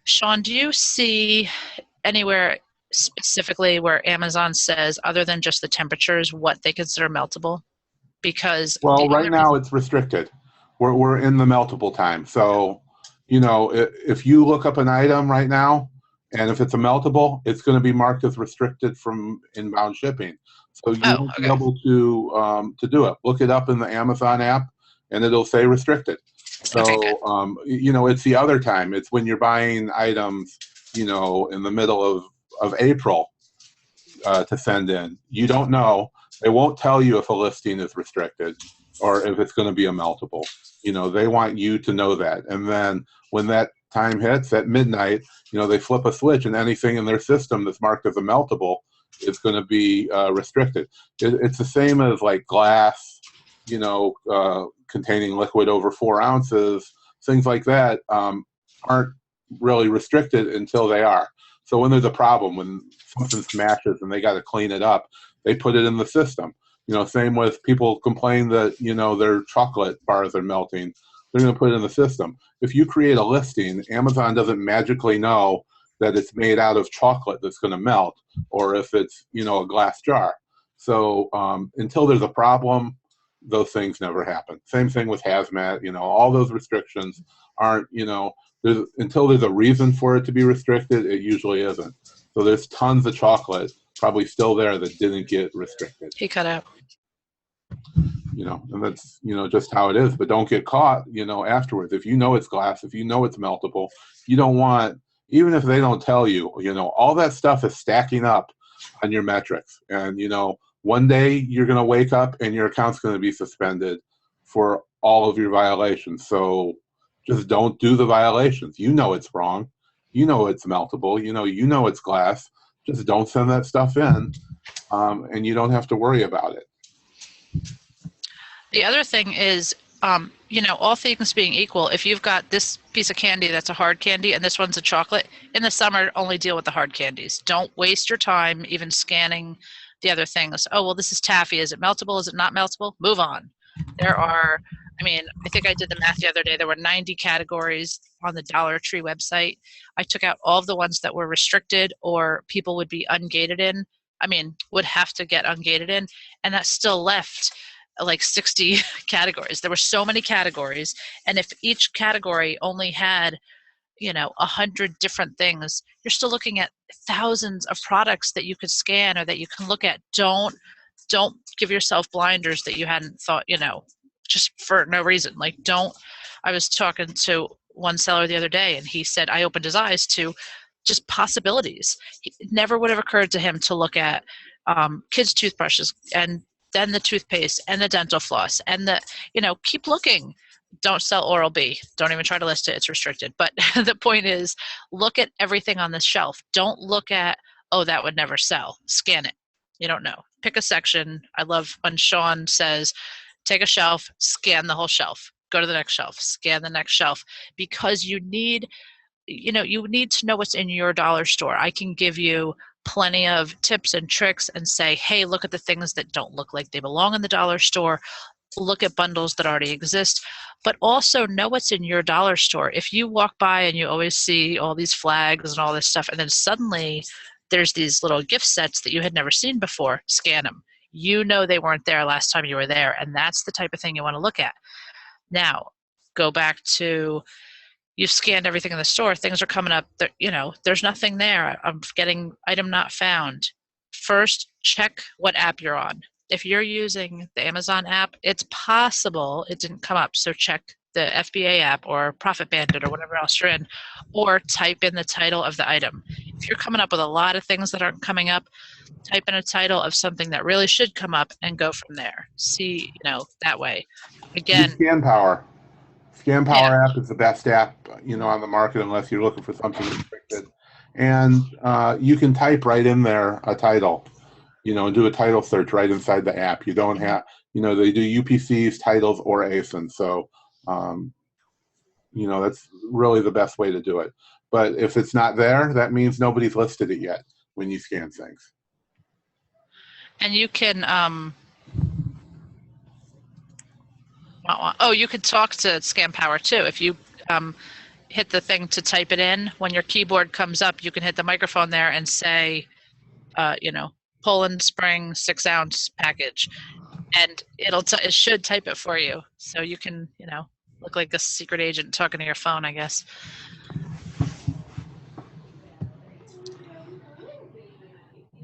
Shawn, do you see anywhere specifically where Amazon says, other than just the temperatures, what they consider meltable? Because right now it's restricted. We're in the meltable time. So, if you look up an item right now, and if it's a meltable, it's going to be marked as restricted from inbound shipping. So you won't be able to do it. Look it up in the Amazon app, and it'll say restricted. So, it's the other time. It's when you're buying items, in the middle of April to send in. You don't know. They won't tell you if a listing is restricted or if it's going to be a meltable. They want you to know that. And then when that time hits at midnight, they flip a switch, and anything in their system that's marked as a meltable is going to be restricted. It's the same as like glass, containing liquid over 4 ounces. Things like that aren't really restricted until they are. So when there's a problem, when something smashes and they got to clean it up, they put it in the system. Same with people complain that, their chocolate bars are melting. They're going to put it in the system. If you create a listing, Amazon doesn't magically know that it's made out of chocolate that's going to melt, or if it's, a glass jar. So until there's a problem, those things never happen. Same thing with hazmat. All those restrictions aren't, until there's a reason for it to be restricted, it usually isn't. So there's tons of chocolate probably still there that didn't get restricted. He cut out. And that's, just how it is. But don't get caught, afterwards. If you know it's glass, if you know it's meltable, you don't want, even if they don't tell you, all that stuff is stacking up on your metrics. And, one day you're going to wake up and your account's going to be suspended for all of your violations. So just don't do the violations. It's wrong. It's meltable. You know it's glass. Just don't send that stuff in, and you don't have to worry about it. The other thing is, all things being equal, if you've got this piece of candy that's a hard candy and this one's a chocolate, in the summer, only deal with the hard candies. Don't waste your time even scanning the other things. Oh, well, this is taffy. Is it meltable? Is it not meltable? Move on. There are, I think I did the math the other day. There were 90 categories on the Dollar Tree website. I took out all of the ones that were restricted or people would be ungated in. Would have to get ungated in. And that still left like 60 categories. There were so many categories. And if each category only had, 100 different things, you're still looking at thousands of products that you could scan or that you can look at. Don't give yourself blinders that you hadn't thought, just for no reason. I was talking to one seller the other day and he said, I opened his eyes to just possibilities. It never would have occurred to him to look at kids' toothbrushes and then the toothpaste and the dental floss and keep looking. Don't sell Oral-B. Don't even try to list it. It's restricted. But the point is, look at everything on this shelf. Don't look at, oh, that would never sell. Scan it. You don't know. Pick a section. I love when Shawn says, take a shelf, scan the whole shelf. Go to the next shelf, scan the next shelf. Because you need you know, you need to know what's in your dollar store. I can give you plenty of tips and tricks and say, hey, look at the things that don't look like they belong in the dollar store. Look at bundles that already exist, but also know what's in your dollar store. If you walk by and you always see all these flags and all this stuff, and then suddenly there's these little gift sets that you had never seen before, scan them. You know they weren't there last time you were there, and that's the type of thing you want to look at. Now, go back to, you've scanned everything in the store, things are coming up, you know, there's nothing there. I'm getting item not found. First, check what app you're on. If you're using the Amazon app, it's possible it didn't come up. So check the FBA app or Profit Bandit or whatever else you're in, or type in the title of the item. If you're coming up with a lot of things that aren't coming up, type in a title of something that really should come up and go from there. See, you know, that way. Again, Scan Power. Scan Power app is the best app, you know, on the market unless you're looking for something restricted. And you can type right in there a title, you know, and do a title search right inside the app. You don't have, you know, they do UPCs, titles, or ASIN. So, you know, that's really the best way to do it. But if it's not there, that means nobody's listed it yet when you scan things. And you can, you could talk to Scan Power too. If you hit the thing to type it in, when your keyboard comes up, you can hit the microphone there and say, you know, Poland Spring 6-ounce package, and it should type it for you. So you can, you know, look like a secret agent talking to your phone, I guess.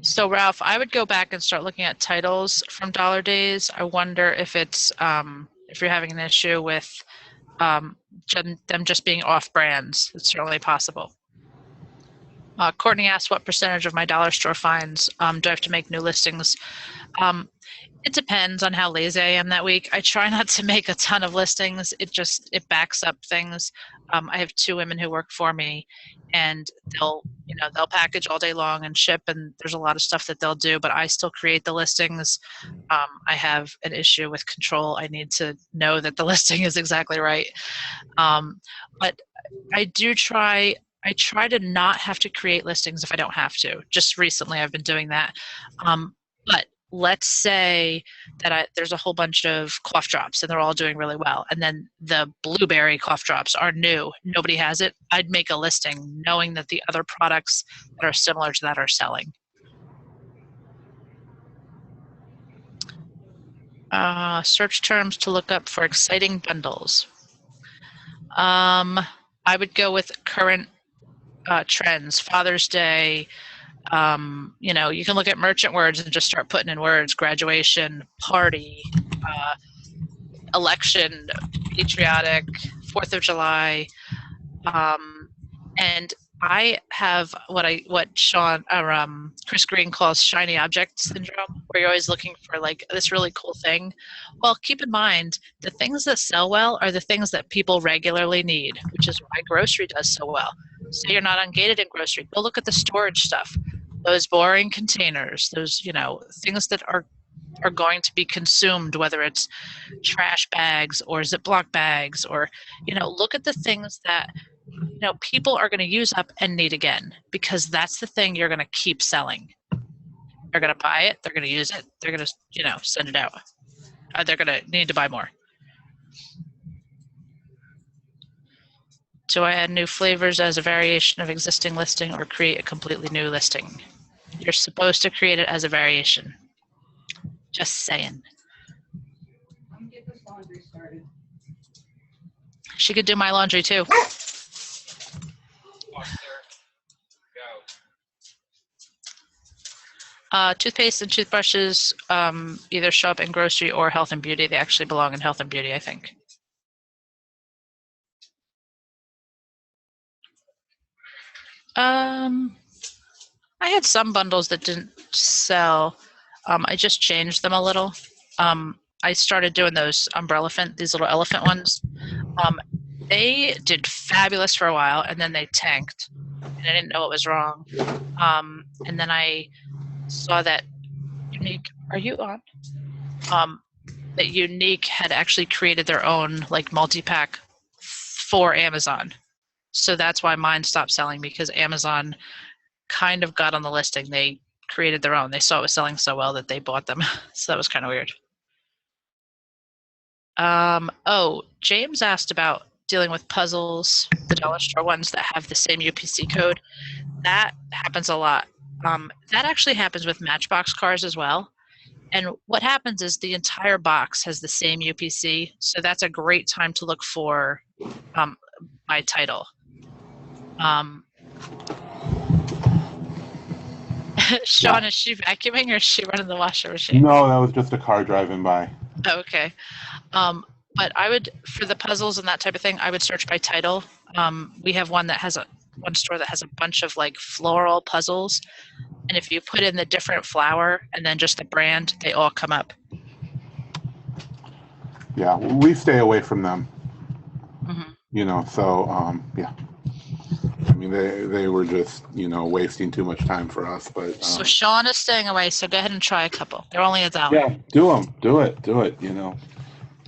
So Ralph, I would go back and start looking at titles from Dollar Days. I wonder if it's if you're having an issue with them just being off brands. It's certainly possible. Courtney asked, what percentage of my dollar store finds do I have to make new listings? It depends on how lazy I am that week. I try not to make a ton of listings. It backs up things. I have 2 women who work for me, and they'll package all day long and ship, and there's a lot of stuff that they'll do, but I still create the listings. I have an issue with control. I need to know that the listing is exactly right. But I try to not have to create listings if I don't have to. Just recently I've been doing that. But let's say that there's a whole bunch of cough drops and they're all doing really well, and then the blueberry cough drops are new, nobody has it. I'd make a listing knowing that the other products that are similar to that are selling. Search terms to look up for exciting bundles. I would go with current trends, Father's Day. You know, you can look at merchant words and just start putting in words: graduation, party, election, patriotic, 4th of July. And I have what Sean or Chris Green calls shiny object syndrome, where you're always looking for like this really cool thing. Well, keep in mind, the things that sell well are the things that people regularly need, which is why grocery does so well. Say you're not ungated in grocery, go look at the storage stuff. Those boring containers, those, you know, things that are going to be consumed, whether it's trash bags or Ziploc bags, or, you know, look at the things that, you know, people are going to use up and need again, because that's the thing you're going to keep selling. They're going to buy it, they're going to use it, they're going to, you know, send it out. They're going to need to buy more. Do I add new flavors as a variation of existing listing or create a completely new listing? You're supposed to create it as a variation. Just saying. Get this laundry started. She could do my laundry too. Toothpaste and toothbrushes either show up in grocery or health and beauty. They actually belong in health and beauty, I think. I had some bundles that didn't sell. I just changed them a little. I started doing those these little elephant ones. They did fabulous for a while, and then they tanked, and I didn't know what was wrong. And then I saw that Unique, are you on? That Unique had actually created their own like multi-pack for Amazon. So that's why mine stopped selling, because Amazon kind of got on the listing. They created their own. They saw it was selling so well that they bought them. So that was kind of weird. Oh, James asked about dealing with puzzles, the dollar store ones that have the same UPC code. That happens a lot. That actually happens with Matchbox cars as well. And what happens is the entire box has the same UPC, so that's a great time to look for by title. Shawn, is she vacuuming or is she running the washer machine? No, that was just a car driving by. Oh, okay. But I would, for the puzzles and that type of thing, I would search by title. We have one store that has a bunch of like floral puzzles. And if you put in the different flower and then just the brand, they all come up. Yeah, we stay away from them. Mm-hmm. You know, so yeah. I mean, they were just, you know, wasting too much time for us. But so Shawn is staying away. So go ahead and try a couple. They're only $1. Yeah, do them. Do it. You know.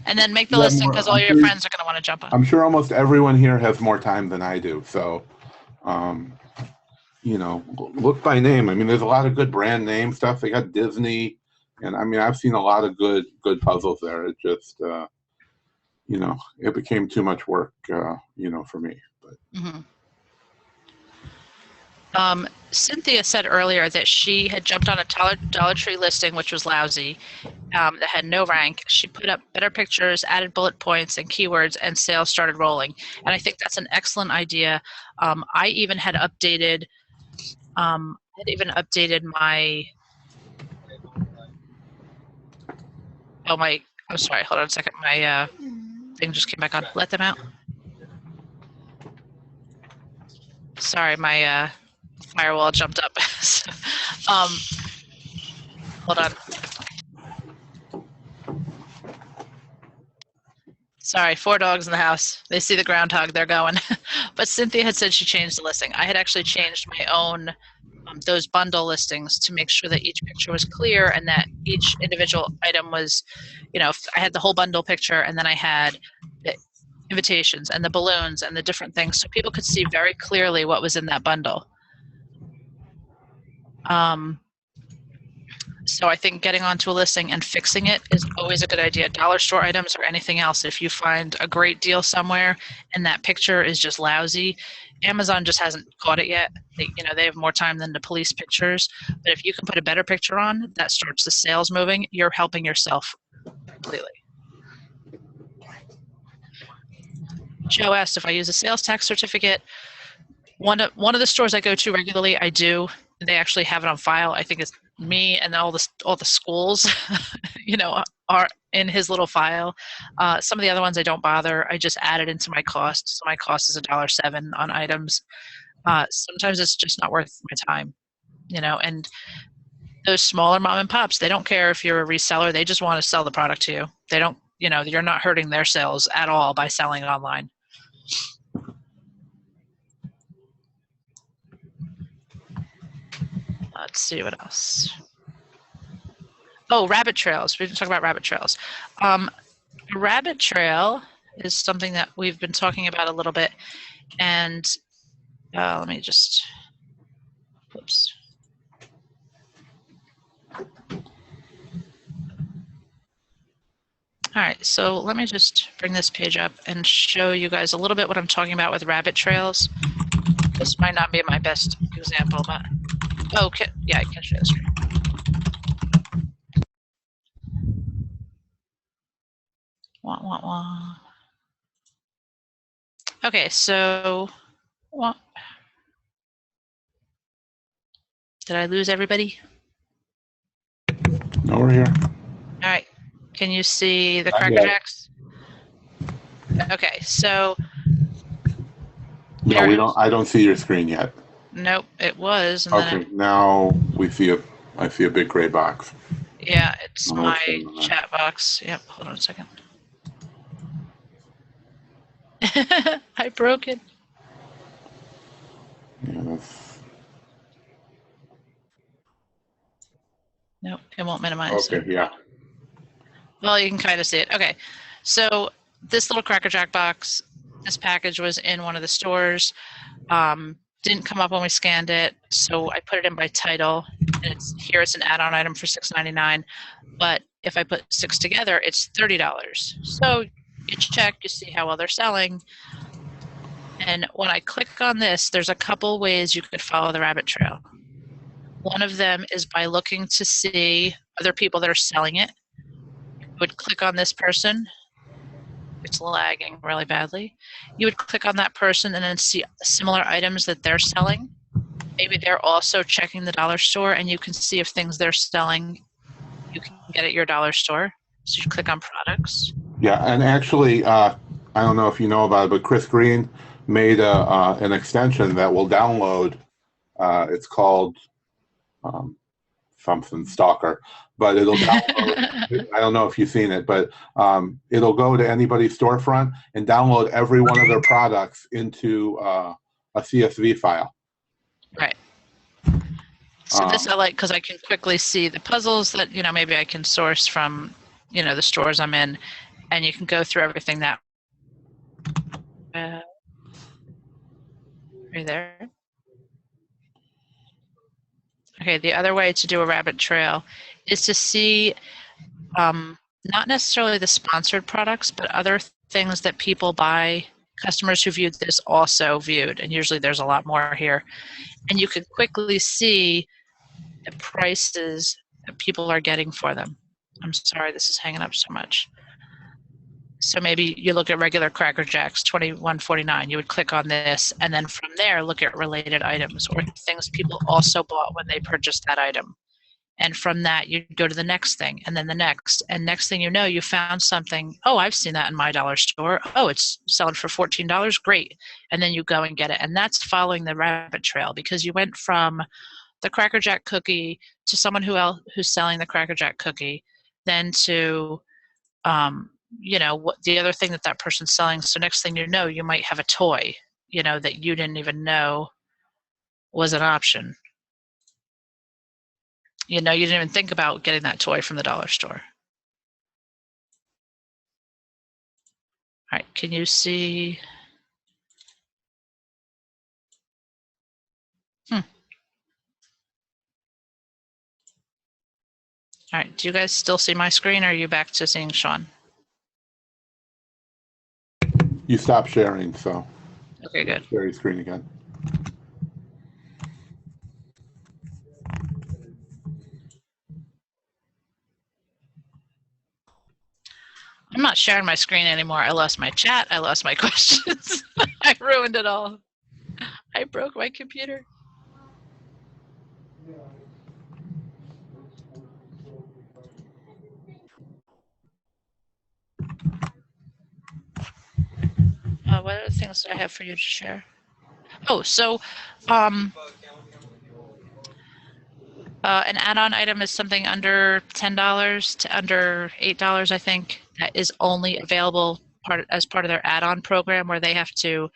And then make the listing, because all your friends are going to want to jump on. I'm sure almost everyone here has more time than I do. So, you know, look by name. I mean, there's a lot of good brand name stuff. They got Disney, and I mean, I've seen a lot of good puzzles there. It just, you know, it became too much work, you know, for me. But. Mm-hmm. Cynthia said earlier that she had jumped on a Dollar Tree listing, which was lousy, that had no rank. She put up better pictures, added bullet points and keywords, and sales started rolling. And I think that's an excellent idea. I even had updated my. I'm sorry. Hold on a second. My thing just came back on. Let them out. Sorry, my firewall jumped up. Hold on. Sorry, 4 dogs in the house. They see the groundhog, they're going. But Cynthia had said she changed the listing. I had actually changed my own, those bundle listings to make sure that each picture was clear and that each individual item was, you know, I had the whole bundle picture and then I had the invitations and the balloons and the different things so people could see very clearly what was in that bundle. So I think getting onto a listing and fixing it is always a good idea. Dollar store items or anything else, if you find a great deal somewhere and that picture is just lousy, Amazon just hasn't caught it yet. They have more time than to police pictures. But if you can put a better picture on that starts the sales moving, you're helping yourself completely. Joe asked if I use a sales tax certificate. One of the stores I go to regularly, I do. They actually have it on file. I think it's me and all the schools, are in his little file. Some of the other ones I don't bother. I just add it into my cost. So my cost is $1.07 on items. Sometimes it's just not worth my time, and those smaller mom and pops, they don't care if you're a reseller. They just want to sell the product to you. They don't, you're not hurting their sales at all by selling it online. Let's see what else. Oh, rabbit trails. We didn't talk about rabbit trails. Rabbit trail is something that we've been talking about a little bit. And let me just, whoops. All right, so let me just bring this page up and show you guys a little bit what I'm talking about with rabbit trails. This might not be my best example, but okay, yeah, I can share the screen. Okay, so did I lose everybody? No, we're here. All right, can you see the Cracker Jacks? Okay, so no, I don't see your screen yet. Nope, it was. And okay, now I see a big gray box. Yeah, it's my chat box. Yep, hold on a second. I broke it. Yes. Nope, it won't minimize. Okay, yeah. Well, you can kind of see it. Okay, so this little Cracker Jack box, this package was in one of the stores. Didn't come up when we scanned it, so I put it in by title, and it's an add-on item for $6.99. But if I put 6 together, it's $30. So you check, you see how well they're selling. And when I click on this, there's a couple ways you could follow the rabbit trail. One of them is by looking to see other people that are selling it. You would click on this person. It's lagging really badly. You would click on that person and then see similar items that they're selling. Maybe they're also checking the dollar store, and you can see if things they're selling you can get at your dollar store. So you click on products. Yeah, and actually, I don't know if you know about it, but Chris Green made an extension that will download. It's called something Stalker, but it'll download. I don't know if you've seen it, but it'll go to anybody's storefront and download every one of their products into a CSV file. Right. So this I like because I can quickly see the puzzles that maybe I can source from the stores I'm in, and you can go through everything that. Are you there? Okay, the other way to do a rabbit trail is to see not necessarily the sponsored products, but other things that people buy, customers who viewed this also viewed, and usually there's a lot more here. And you can quickly see the prices that people are getting for them. I'm sorry, this is hanging up so much. So maybe you look at regular Cracker Jacks, $21.49. You would click on this, and then from there, look at related items or things people also bought when they purchased that item. And from that, you go to the next thing, and then the next. And next thing you know, you found something. Oh, I've seen that in my dollar store. Oh, it's selling for $14. Great. And then you go and get it. And that's following the rabbit trail, because you went from the Cracker Jack cookie to someone who's selling the Cracker Jack cookie, then to what the other thing that person's selling. So next thing you know, you might have a toy, that you didn't even know was an option. You didn't even think about getting that toy from the dollar store. All right, can you see? All right, do you guys still see my screen, or are you back to seeing Shawn? You stopped sharing, so. Okay, good. Share your screen again. I'm not sharing my screen anymore. I lost my chat. I lost my questions. I ruined it all. I broke my computer. What other things do I have for you to share? Oh, so an add-on item is something under $10 to under $8, I think, that is only available as part of their add-on program, where they have to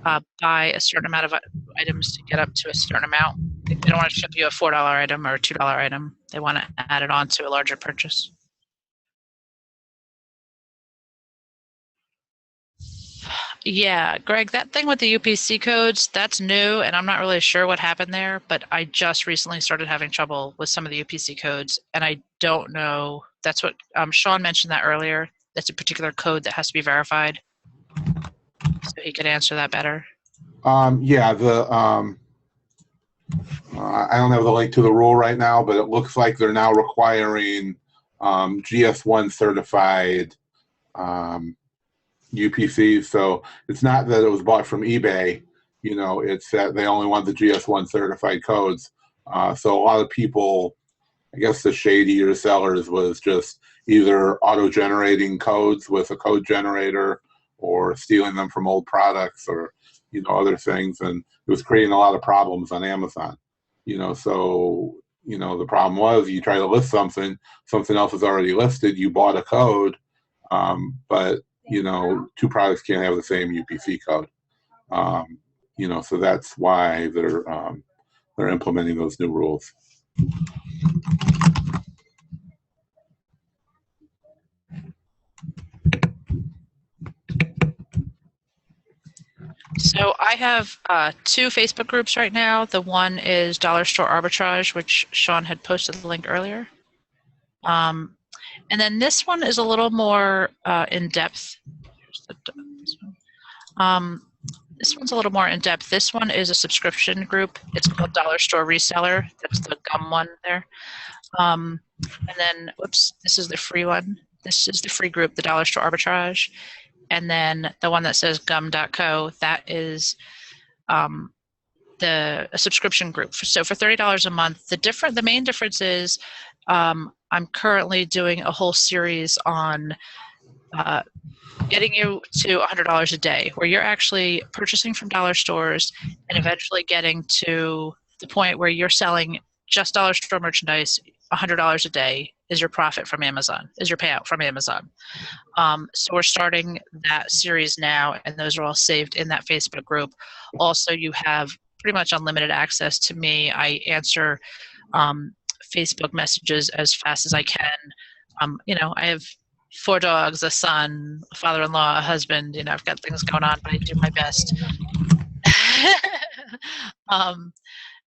buy a certain amount of items to get up to a certain amount. They don't want to ship you a $4 item or a $2 item. They want to add it on to a larger purchase. Yeah, Greg, that thing with the UPC codes, that's new, and I'm not really sure what happened there, but I just recently started having trouble with some of the UPC codes, and I don't know. That's what Shawn mentioned that earlier. That's a particular code that has to be verified, so he could answer that better. Yeah, I don't have the link to the rule right now, but it looks like they're now requiring GS1 certified UPCs. So it's not that it was bought from eBay, it's that they only want the GS1 certified codes. So a lot of people, I guess the shadier sellers was just either auto-generating codes with a code generator or stealing them from old products or, other things. And it was creating a lot of problems on Amazon. So, the problem was you try to list something else is already listed, you bought a code, but two products can't have the same UPC code. So that's why they're implementing those new rules. So I have 2 Facebook groups right now. The one is Dollar Store Arbitrage, which Shawn had posted the link earlier. And then this one is a little more in depth. This one's a little more in depth. This one is a subscription group. It's called Dollar Store Reseller. That's the gum one there. And then, whoops, this is the free one. This is the free group, the Dollar Store Arbitrage. And then the one that says gum.co, that is a subscription group. So for $30 a month, the main difference is I'm currently doing a whole series on getting you to $100 a day, where you're actually purchasing from dollar stores and eventually getting to the point where you're selling just dollar store merchandise. $100 a day is your profit from Amazon, is your payout from Amazon. So we're starting that series now, and those are all saved in that Facebook group. Also, you have pretty much unlimited access to me. I answer Facebook messages as fast as I can. I have 4 dogs, a son, a father-in-law, a husband. I've got things going on, but I do my best.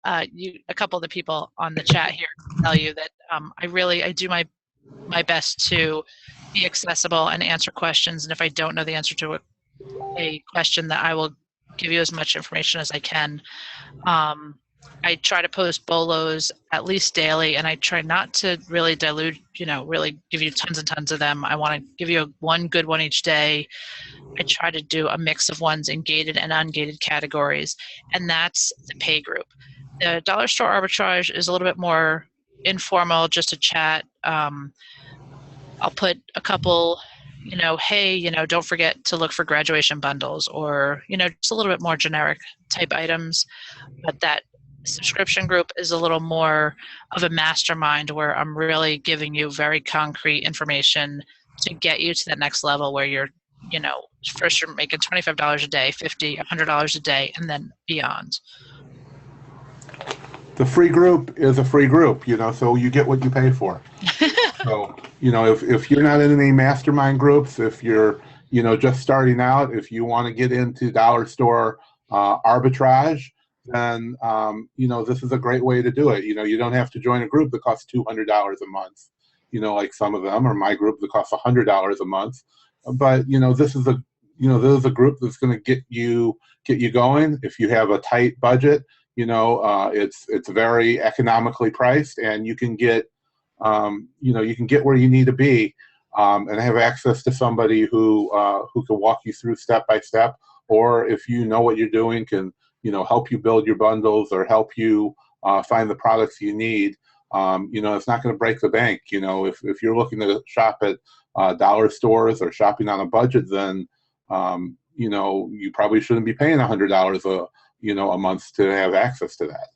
A couple of the people on the chat here tell you that I do my best to be accessible and answer questions. And if I don't know the answer to a question, that I will give you as much information as I can. I try to post bolos at least daily, and I try not to really dilute, really give you tons and tons of them. I want to give you one good one each day. I try to do a mix of ones in gated and ungated categories, and that's the pay group. The Dollar Store Arbitrage is a little bit more informal, just a chat. I'll put a couple, hey, don't forget to look for graduation bundles, or, just a little bit more generic type items. But that subscription group is a little more of a mastermind, where I'm really giving you very concrete information to get you to the next level, where you're, first you're making $25 a day, $50, $100 a day, and then beyond. The free group is a free group, so you get what you pay for. So, if you're not in any mastermind groups, if you're, just starting out, if you want to get into dollar store arbitrage, then, this is a great way to do it. You don't have to join a group that costs $200 a month, like some of them, or my group that costs $100 a month. But, this is a group that's going to get you going. If you have a tight budget, it's very economically priced, and you can get, you can get where you need to be, and have access to somebody who can walk you through step by step, or if you know what you're doing, can help you build your bundles or help you find the products you need. It's not going to break the bank. If you're looking to shop at dollar stores or shopping on a budget, then you probably shouldn't be paying $100 a month to have access to that.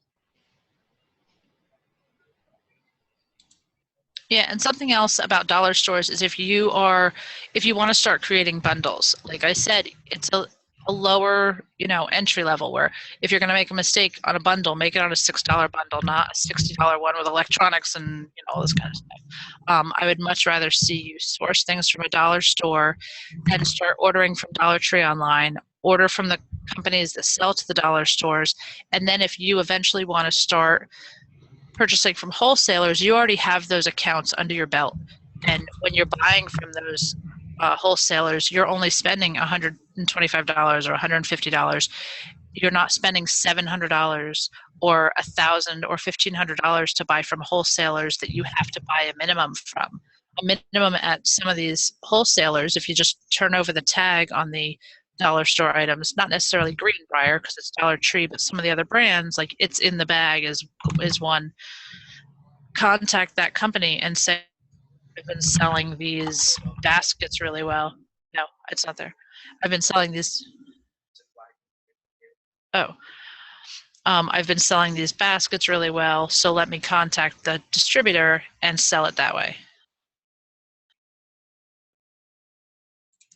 Yeah, and something else about dollar stores is if you want to start creating bundles, like I said, it's a lower, entry level, where if you're going to make a mistake on a bundle, make it on a $6 bundle, not a $60 one with electronics and all this kind of stuff. I would much rather see you source things from a dollar store and start ordering from Dollar Tree online, order from the companies that sell to the dollar stores, and then if you eventually want to start purchasing from wholesalers, you already have those accounts under your belt. And when you're buying from those wholesalers, you're only spending $125 or $150. You're not spending $700 or $1,000 or $1,500 to buy from wholesalers that you have to buy a minimum from. A minimum at some of these wholesalers, if you just turn over the tag on the dollar store items, not necessarily Greenbrier because it's Dollar Tree, but some of the other brands, like It's in the Bag is one. Contact that company and say, I've been selling these baskets really well. No, it's not there. I've been selling these. I've been selling these baskets really well, so let me contact the distributor and sell it that way.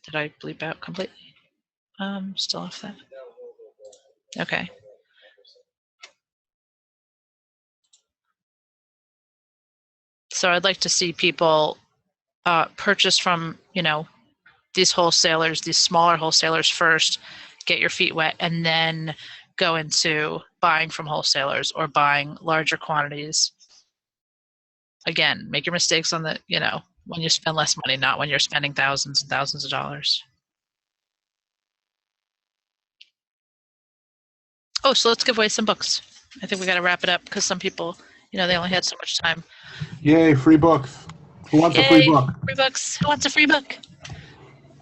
Did I bleep out completely? Still off that. Okay. So I'd like to see people purchase from, these wholesalers, these smaller wholesalers first, get your feet wet, and then go into buying from wholesalers or buying larger quantities. Again, make your mistakes on the, when you spend less money, not when you're spending thousands and thousands of dollars. Oh, so let's give away some books. I think we got to wrap it up because some people, they only had so much time. Yay, free books. Who wants a free book? Free books. Who wants a free book?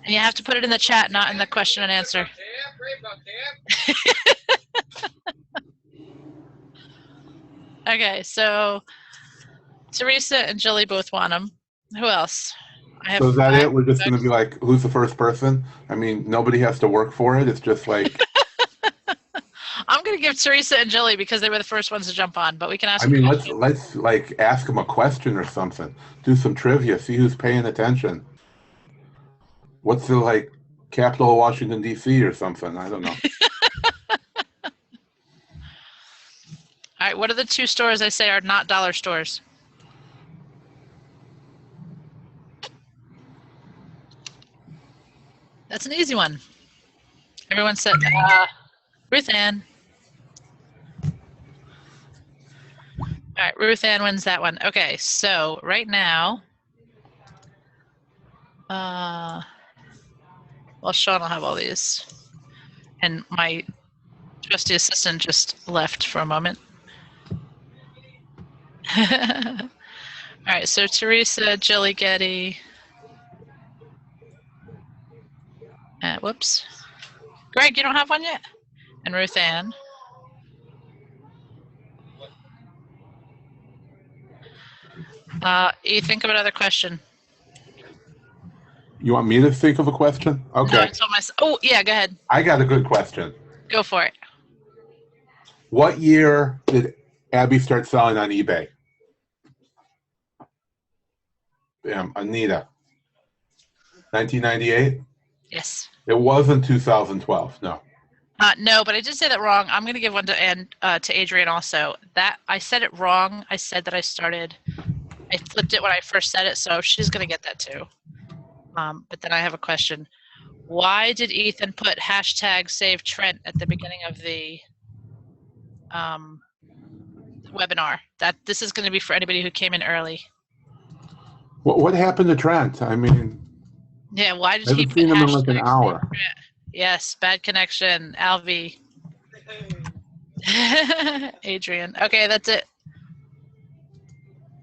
And you have to put it in the chat, not in the question and answer. Okay, so Teresa and Jilly both want them. Who else? So is that it? We're just going to be like, who's the first person? I mean, nobody has to work for it. It's just like... I'm going to give Teresa and Jilly because they were the first ones to jump on, but we can ask. I mean, let's like ask them a question or something. Do some trivia. See who's paying attention. What's the like capital of Washington D.C. or something? I don't know. All right. What are the 2 stores I say are not dollar stores? That's an easy one. Everyone said Ruth Ann. All right, Ruth Ann wins that one. Okay, so right now, well, Shawn will have all these. And my trusty assistant just left for a moment. All right, so Teresa, Jilly Getty. Whoops. Greg, you don't have one yet? And Ruth Ann. You think of another question. You want me to think of a question? Okay. No, I told myself. Oh, yeah, go ahead. I got a good question. Go for it. What year did Abby start selling on eBay? Anita. 1998? Yes. It wasn't 2012, no. No, but I did say that wrong. I'm going to give one to Adrian also. That I said it wrong. I said that I flipped it when I first said it, so she's going to get that too. But then I have a question. Why did Ethan put #save Trent at the beginning of the webinar? This is going to be for anybody who came in early. What happened to Trent? I mean, yeah, why did I he haven't put seen him in like an hour. Yes, bad connection. Alvi. Adrian. Okay, that's it.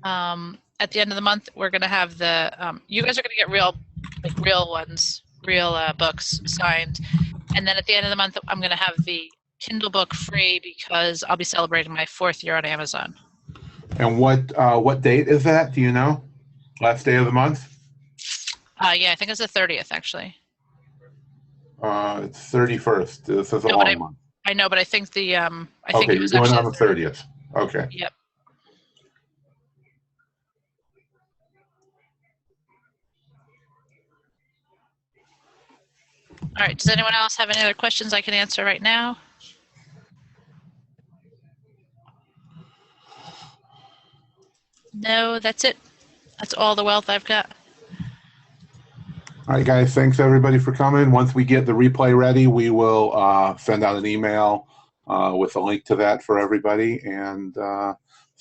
At the end of the month, we're going to have the, you guys are going to get real ones, books signed. And then at the end of the month, I'm going to have the Kindle book free because I'll be celebrating my 4th year on Amazon. And what date is that? Do you know? Last day of the month? Yeah, I think it's the 30th, actually. It's 31st. This is a long month. I know, but I think the, okay, you're going on the 30th. Okay. Yep. All right, does anyone else have any other questions I can answer right now? No, that's it. That's all the wealth I've got. All right, guys, thanks everybody for coming. Once we get the replay ready, we will send out an email with a link to that for everybody. And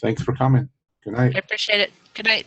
thanks for coming. Good night. I appreciate it. Good night.